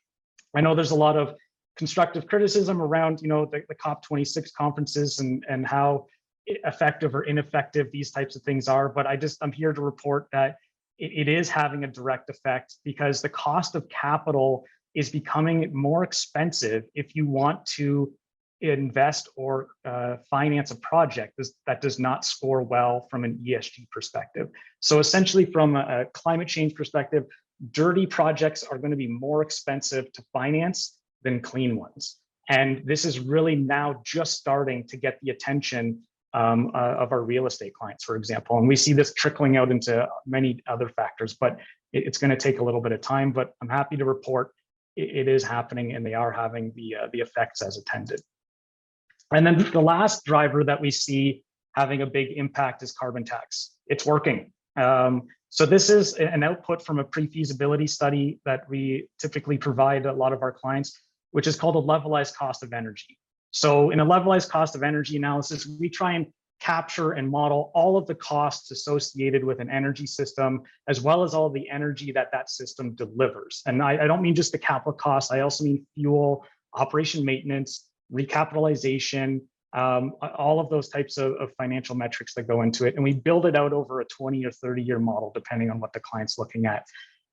I know there's a lot of constructive criticism around the COP26 conferences and how effective or ineffective these types of things are, but I'm here to report that it is having a direct effect, because the cost of capital is becoming more expensive if you want to invest or finance a project that does not score well from an ESG perspective. So essentially from a climate change perspective, dirty projects are going to be more expensive to finance than clean ones. And this is really now just starting to get the attention of our real estate clients, for example. And we see this trickling out into many other factors, but it's going to take a little bit of time. But I'm happy to report it is happening, and they are having the effects as intended. And then the last driver that we see having a big impact is carbon tax. It's working. So this is an output from a pre-feasibility study that we typically provide a lot of our clients, which is called a levelized cost of energy. So in a levelized cost of energy analysis, we try and capture and model all of the costs associated with an energy system, as well as all of the energy that that system delivers. And I don't mean just the capital costs, I also mean fuel, operation maintenance, recapitalization, all of those types of financial metrics that go into it. And we build it out over a 20 or 30-year model, depending on what the client's looking at.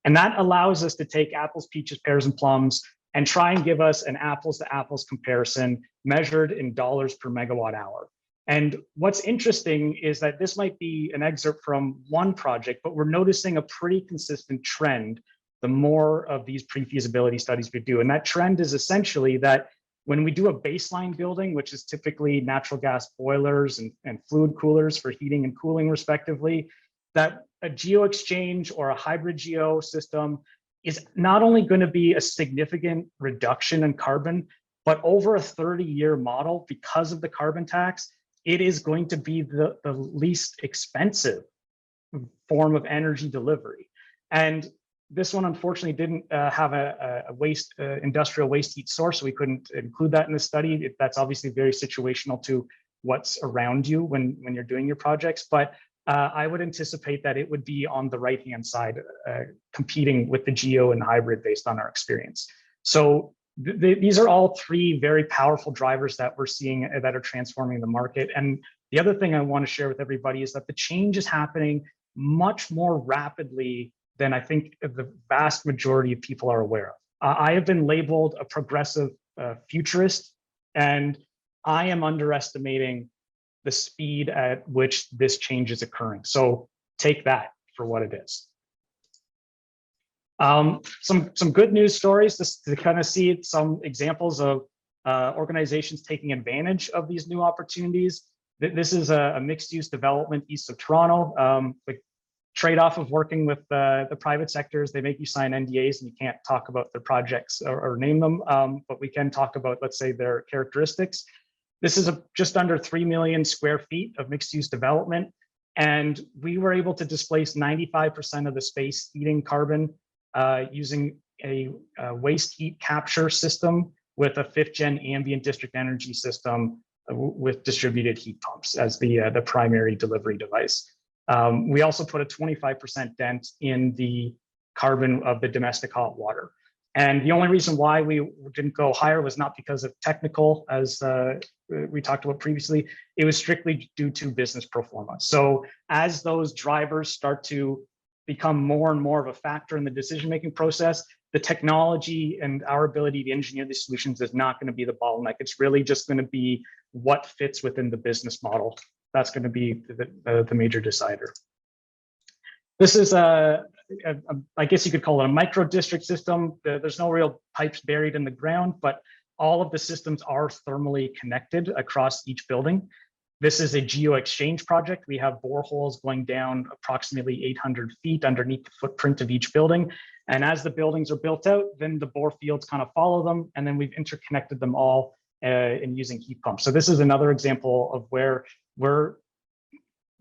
And that allows us to take apples, peaches, pears, and plums and try and give us an apples to apples comparison measured in dollars per megawatt hour. And what's interesting is that this might be an excerpt from one project, but we're noticing a pretty consistent trend the more of these pre-feasibility studies we do. And that trend is essentially that when we do a baseline building, which is typically natural gas boilers and fluid coolers for heating and cooling respectively, that a geo exchange or a hybrid geo system is not only going to be a significant reduction in carbon, but over a 30-year model, because of the carbon tax, it is going to be the least expensive form of energy delivery. And this one, unfortunately, didn't have a industrial waste heat source, so we couldn't include that in the study. That's obviously very situational to what's around you when you're doing your projects. But I would anticipate that it would be on the right-hand side, competing with the geo and hybrid based on our experience. So these are all three very powerful drivers that we're seeing that are transforming the market. And the other thing I want to share with everybody is that the change is happening much more rapidly than I think the vast majority of people are aware of. I have been labeled a progressive futurist, and I am underestimating the speed at which this change is occurring. So take that for what it is. Some good news stories to kind of see some examples of organizations taking advantage of these new opportunities. This is a mixed-use development east of Toronto. The trade-off of working with the private sectors, they make you sign NDAs and you can't talk about their projects or name them, but we can talk about, let's say, their characteristics. This is just under 3 million square feet of mixed-use development, and we were able to displace 95% of the space heating carbon using a waste heat capture system with a 5th-gen ambient district energy system with distributed heat pumps as the primary delivery device. We also put a 25% dent in the carbon of the domestic hot water. And the only reason why we didn't go higher was not because of technical, as we talked about previously. It was strictly due to business pro forma. So as those drivers start to become more and more of a factor in the decision-making process, the technology and our ability to engineer these solutions is not going to be the bottleneck. It's really just going to be what fits within the business model. That's going to be the major decider. This is I guess you could call it a micro district system. There's no real pipes buried in the ground, but all of the systems are thermally connected across each building. This is a geo exchange project. We have boreholes going down approximately 800 feet underneath the footprint of each building. And as the buildings are built out, then the bore fields kind of follow them. And then we've interconnected them all in using heat pumps. So this is another example of where we're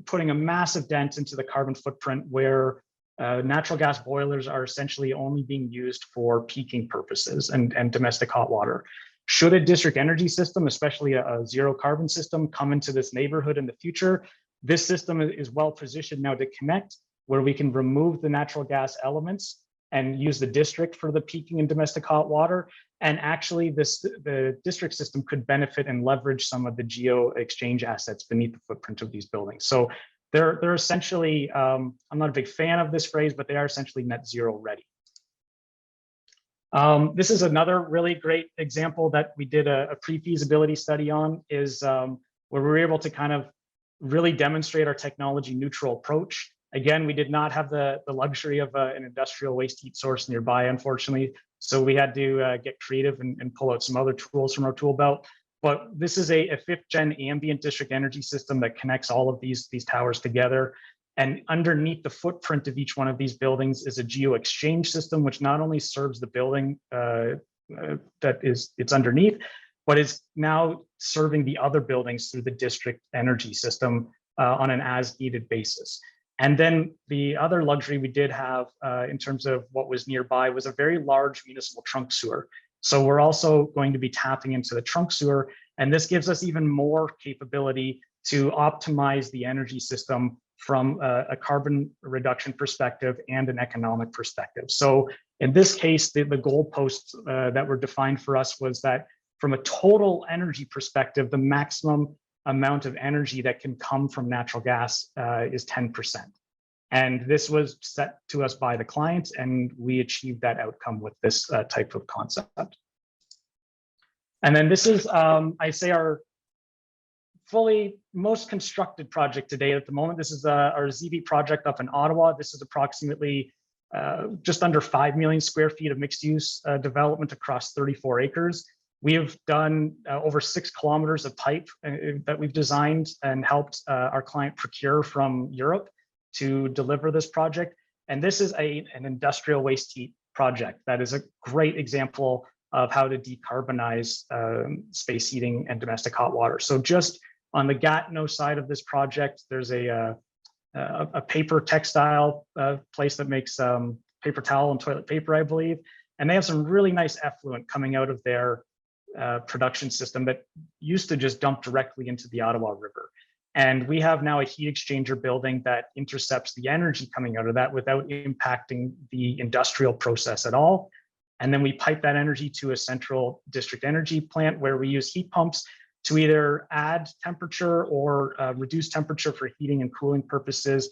putting a massive dent into the carbon footprint, where natural gas boilers are essentially only being used for peaking purposes and domestic hot water. Should a district energy system, especially a zero carbon system, come into this neighborhood in the future, this system is well positioned now to connect, where we can remove the natural gas elements and use the district for the peaking and domestic hot water. And actually the district system could benefit and leverage some of the geo exchange assets beneath the footprint of these buildings. So they're essentially, I'm not a big fan of this phrase, but they are essentially net zero ready. This is another really great example that we did a pre-feasibility study on, is where we were able to kind of really demonstrate our technology neutral approach. Again, we did not have the luxury of an industrial waste heat source nearby, unfortunately. So we had to get creative and pull out some other tools from our tool belt. But this is a 5th gen ambient district energy system that connects all of these towers together. And underneath the footprint of each one of these buildings is a geo exchange system, which not only serves the building it's underneath, but is now serving the other buildings through the district energy system on an as needed basis. And then the other luxury we did have in terms of what was nearby was a very large municipal trunk sewer. So we're also going to be tapping into the trunk sewer, and this gives us even more capability to optimize the energy system from a carbon reduction perspective and an economic perspective. So in this case, the goalposts that were defined for us was that from a total energy perspective, the maximum amount of energy that can come from natural gas is 10%. And this was set to us by the client, and we achieved that outcome with this type of concept. And then this is, I say, our fully most constructed project today at the moment. This is our ZV project up in Ottawa. This is approximately just under 5 million square feet of mixed use development across 34 acres. We have done over 6 kilometers of pipe that we've designed and helped our client procure from Europe to deliver this project. And this is an industrial waste heat project that is a great example of how to decarbonize space heating and domestic hot water. So just on the Gatineau side of this project, there's a paper textile place that makes paper towel and toilet paper, I believe. And they have some really nice effluent coming out of their production system that used to just dump directly into the Ottawa River. And we have now a heat exchanger building that intercepts the energy coming out of that without impacting the industrial process at all. And then we pipe that energy to a central district energy plant where we use heat pumps to either add temperature or reduce temperature for heating and cooling purposes.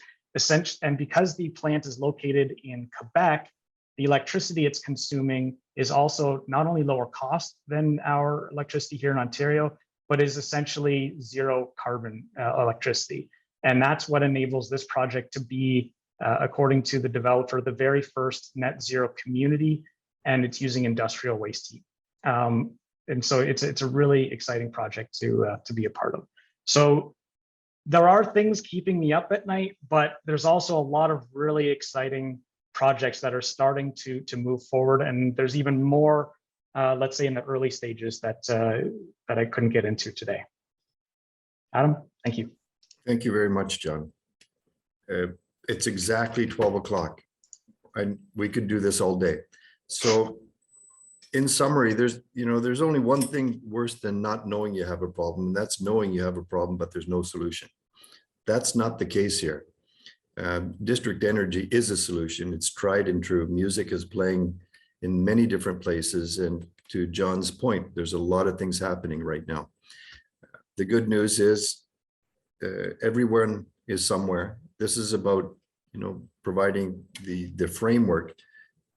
And because the plant is located in Quebec, the electricity it's consuming is also not only lower cost than our electricity here in Ontario, but is essentially zero carbon electricity. And that's what enables this project to be, according to the developer, the very first net zero community, and it's using industrial waste heat. And so it's a really exciting project to be a part of. So there are things keeping me up at night, but there's also a lot of really exciting projects that are starting to move forward. And there's even more, let's say, in the early stages that I couldn't get into today. Adam, thank you. Thank you very much, John. It's exactly 12 o'clock. And we could do this all day. So in summary, there's only one thing worse than not knowing you have a problem, and that's knowing you have a problem, but there's no solution. That's not the case here. District energy is a solution. It's tried and true. Music is playing in many different places. And to John's point, there's a lot of things happening right now. The good news is everyone is somewhere. This is about, providing the framework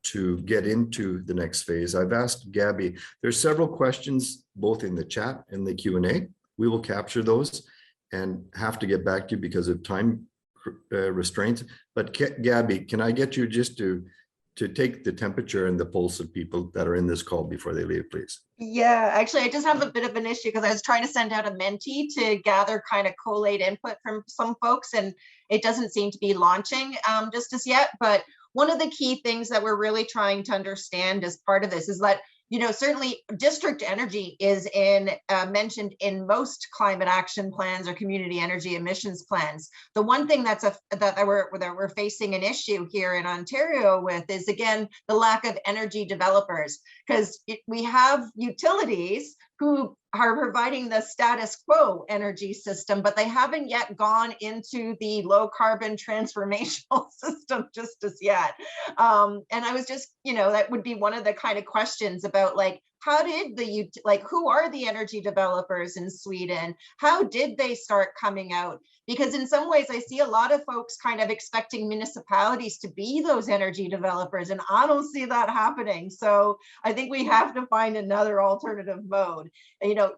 to get into the next phase. I've asked Gabby, there's several questions both in the chat and the Q&A. We will capture those and have to get back to you because of time restraints. But Gabby, can I get you just to take the temperature and the pulse of people that are in this call before they leave, please? Yeah, actually, I just have a bit of an issue because I was trying to send out a Menti to gather kind of collate input from some folks, and it doesn't seem to be launching just as yet. But one of the key things that we're really trying to understand as part of this is that, certainly district energy is mentioned in most climate action plans or community energy emissions plans. The one thing that we're facing an issue here in Ontario with is, again, the lack of energy developers, because we have utilities who are providing the status quo energy system, but they haven't yet gone into the low carbon transformational system just as yet. And I was just, that would be one of the kind of questions about like, how did who are the energy developers in Sweden? How did they start coming out? Because in some ways I see a lot of folks kind of expecting municipalities to be those energy developers, and I don't see that happening. So I think we have to find another alternative mode.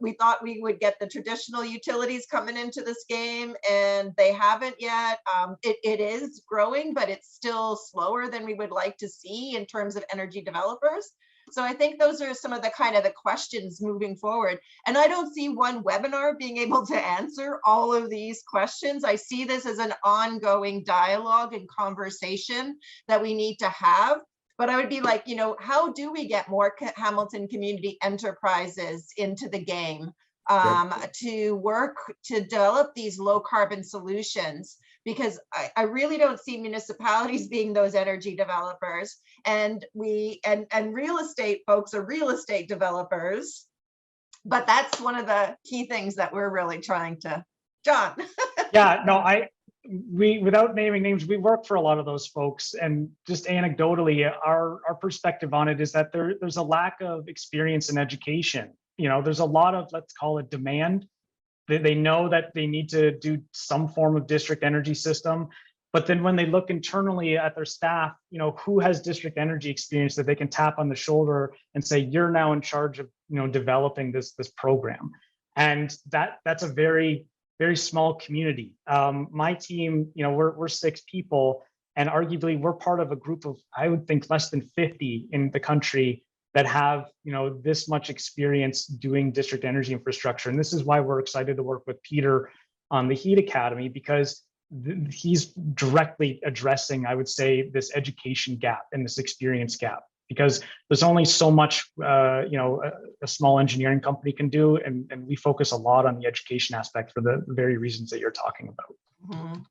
We thought we would get the traditional utilities coming into this game, and they haven't yet. It is growing, but it's still slower than we would like to see in terms of energy developers. So I think those are some of the questions moving forward. And I don't see one webinar being able to answer all of these questions. I see this as an ongoing dialogue and conversation that we need to have. But I would be like, how do we get more Hamilton community enterprises into the game to work to develop these low carbon solutions? Because I really don't see municipalities being those energy developers, and real estate folks are real estate developers. But that's one of the key things that we're really trying to, John. Yeah, no, we, without naming names, we work for a lot of those folks, and just anecdotally, our perspective on it is that there's a lack of experience in education. There's a lot of, let's call it, demand. They know that they need to do some form of district energy system, but then when they look internally at their staff, who has district energy experience that they can tap on the shoulder and say, you're now in charge of developing this program. And that's a very, very small community. My team, we're 6 people, and arguably we're part of a group of, I would think, less than 50 in the country that have this much experience doing district energy infrastructure. And this is why we're excited to work with Peter on the Heat Academy, because he's directly addressing, I would say, this education gap and this experience gap, because there's only so much a small engineering company can do, and we focus a lot on the education aspect for the very reasons that you're talking about. Mm-hmm.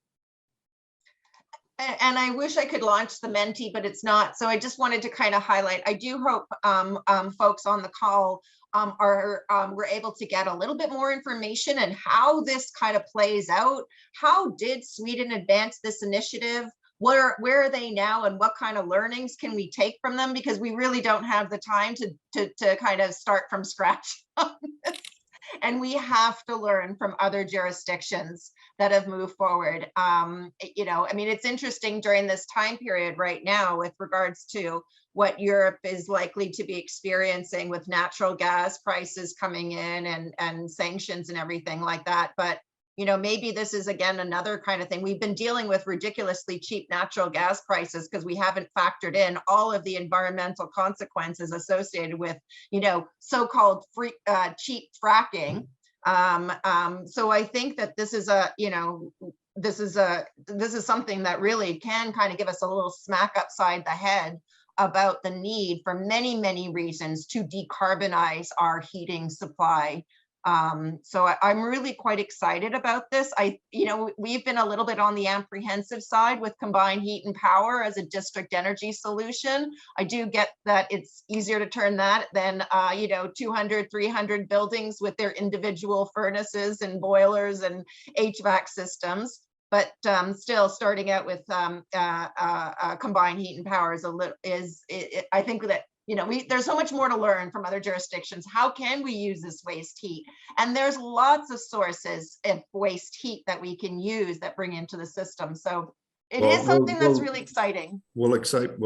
And I wish I could launch the Menti, but it's not. So I just wanted to kind of highlight, I do hope folks on the call were able to get a little bit more information and how this kind of plays out. How did Sweden advance this initiative? Where are they now, and what kind of learnings can we take from them? Because we really don't have the time to kind of start from scratch on this. And we have to learn from other jurisdictions that have moved forward. It's interesting during this time period right now with regards to what Europe is likely to be experiencing with natural gas prices coming in and sanctions and everything like that. But maybe this is, again, another kind of thing. We've been dealing with ridiculously cheap natural gas prices because we haven't factored in all of the environmental consequences associated with, so-called cheap fracking. So I think that this is this is something that really can kind of give us a little smack upside the head about the need for many, many reasons to decarbonize our heating supply. So I'm really quite excited about this. We've been a little bit on the apprehensive side with combined heat and power as a district energy solution. I do get that it's easier to turn that than 200, 300 buildings with their individual furnaces and boilers and HVAC systems. But still, starting out with combined heat and power I think that there's so much more to learn from other jurisdictions. How can we use this waste heat? And there's lots of sources of waste heat that we can use that bring into the system. So it is something that's really exciting. We'll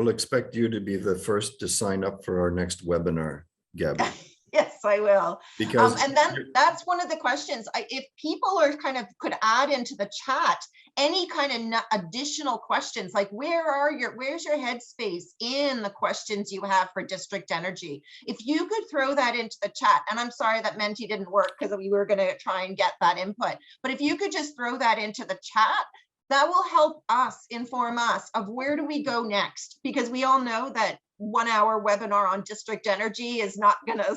expect you to be the first to sign up for our next webinar, Gabby. Yes, I will. Because and then that's one of the questions. If people are could add into the chat any kind of additional questions, like where's your headspace in the questions you have for district energy? If you could throw that into the chat, and I'm sorry that Menti didn't work because we were going to try and get that input, but if you could just throw that into the chat, that will help us inform us of where do we go next, because we all know that 1 hour webinar on district energy is not going to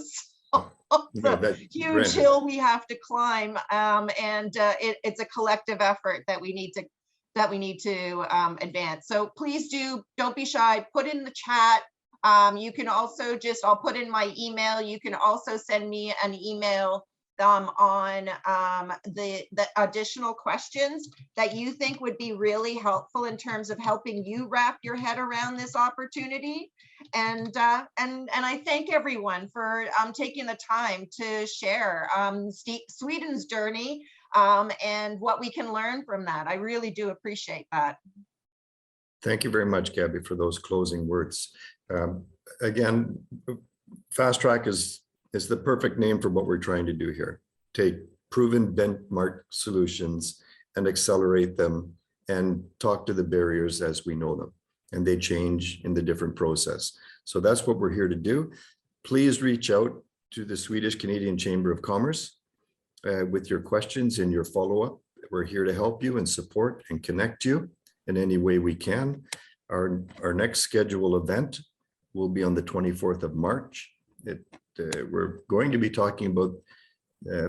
the huge hill we have to climb, and it's a collective effort that we need to advance. So please don't be shy, put in the chat You can also just, I'll put in my email. You can also send me an email on the additional questions that you think would be really helpful in terms of helping you wrap your head around this opportunity. And I thank everyone for taking the time to share Sweden's journey and what we can learn from that. I really do appreciate that. Thank you very much, Gabby, for those closing words. Again, Fast Track is the perfect name for what we're trying to do here. Take proven benchmark solutions and accelerate them and talk to the barriers as we know them, and they change in the different process. So that's what we're here to do. Please reach out to the Swedish-Canadian Chamber of Commerce with your questions and your follow-up. We're here to help you and support and connect you in any way we can. Our next scheduled event will be on the 24th of March. We're going to be talking about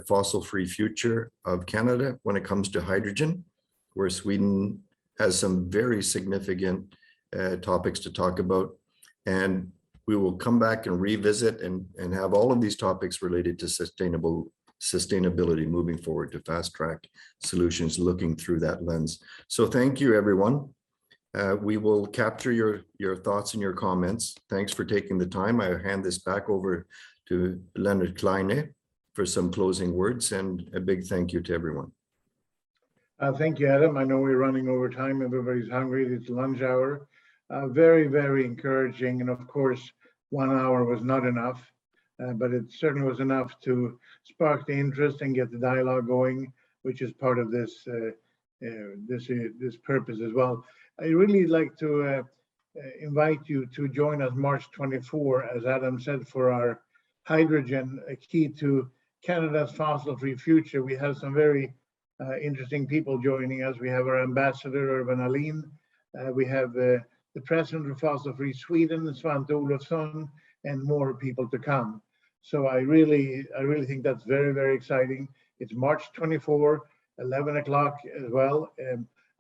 fossil-free future of Canada when it comes to hydrogen, where Sweden has some very significant topics to talk about. And we will come back and revisit and have all of these topics related to sustainability moving forward to Fast Track solutions, looking through that lens. So thank you, everyone. We will capture your thoughts and your comments. Thanks for taking the time. I hand this back over to Leonard Kleine for some closing words, and a big thank you to everyone. Thank you, Adam. I know we're running over time. Everybody's hungry. It's lunch hour. Very, very encouraging. And of course, 1 hour was not enough, but it certainly was enough to spark the interest and get the dialogue going, which is part of this purpose as well. I really like to invite you to join us March 24, as Adam said, for our hydrogen, a key to Canada's fossil-free future. We have some very interesting people joining us. We have our ambassador, Urban Ahlin. We have the president of Fossil Free Sweden, Svante Olofsson, and more people to come. So I really think that's very, very exciting. It's March 24, 11 o'clock as well.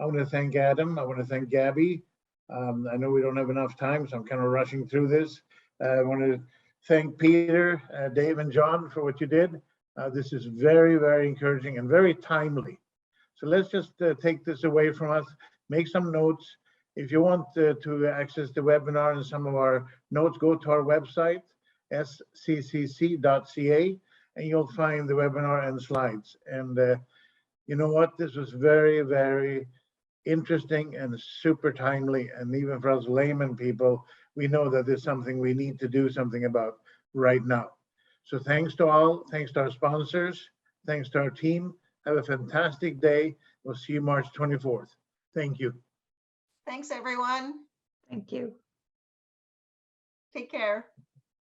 I want to thank Adam. I want to thank Gabby. I know we don't have enough time, so I'm kind of rushing through this. I want to thank Peter, Dave, and John for what you did. This is very, very encouraging and very timely. So let's just take this away from us, make some notes. If you want to access the webinar and some of our notes, go to our website, sccc.ca, and you'll find the webinar and slides. And you know what? This was very, very interesting and super timely. And even for us layman people, we know that there's something we need to do something about right now. So thanks to all, thanks to our sponsors, thanks to our team. Have a fantastic day. We'll see you March 24th. Thank you. Thanks, everyone. Thank you. Take care.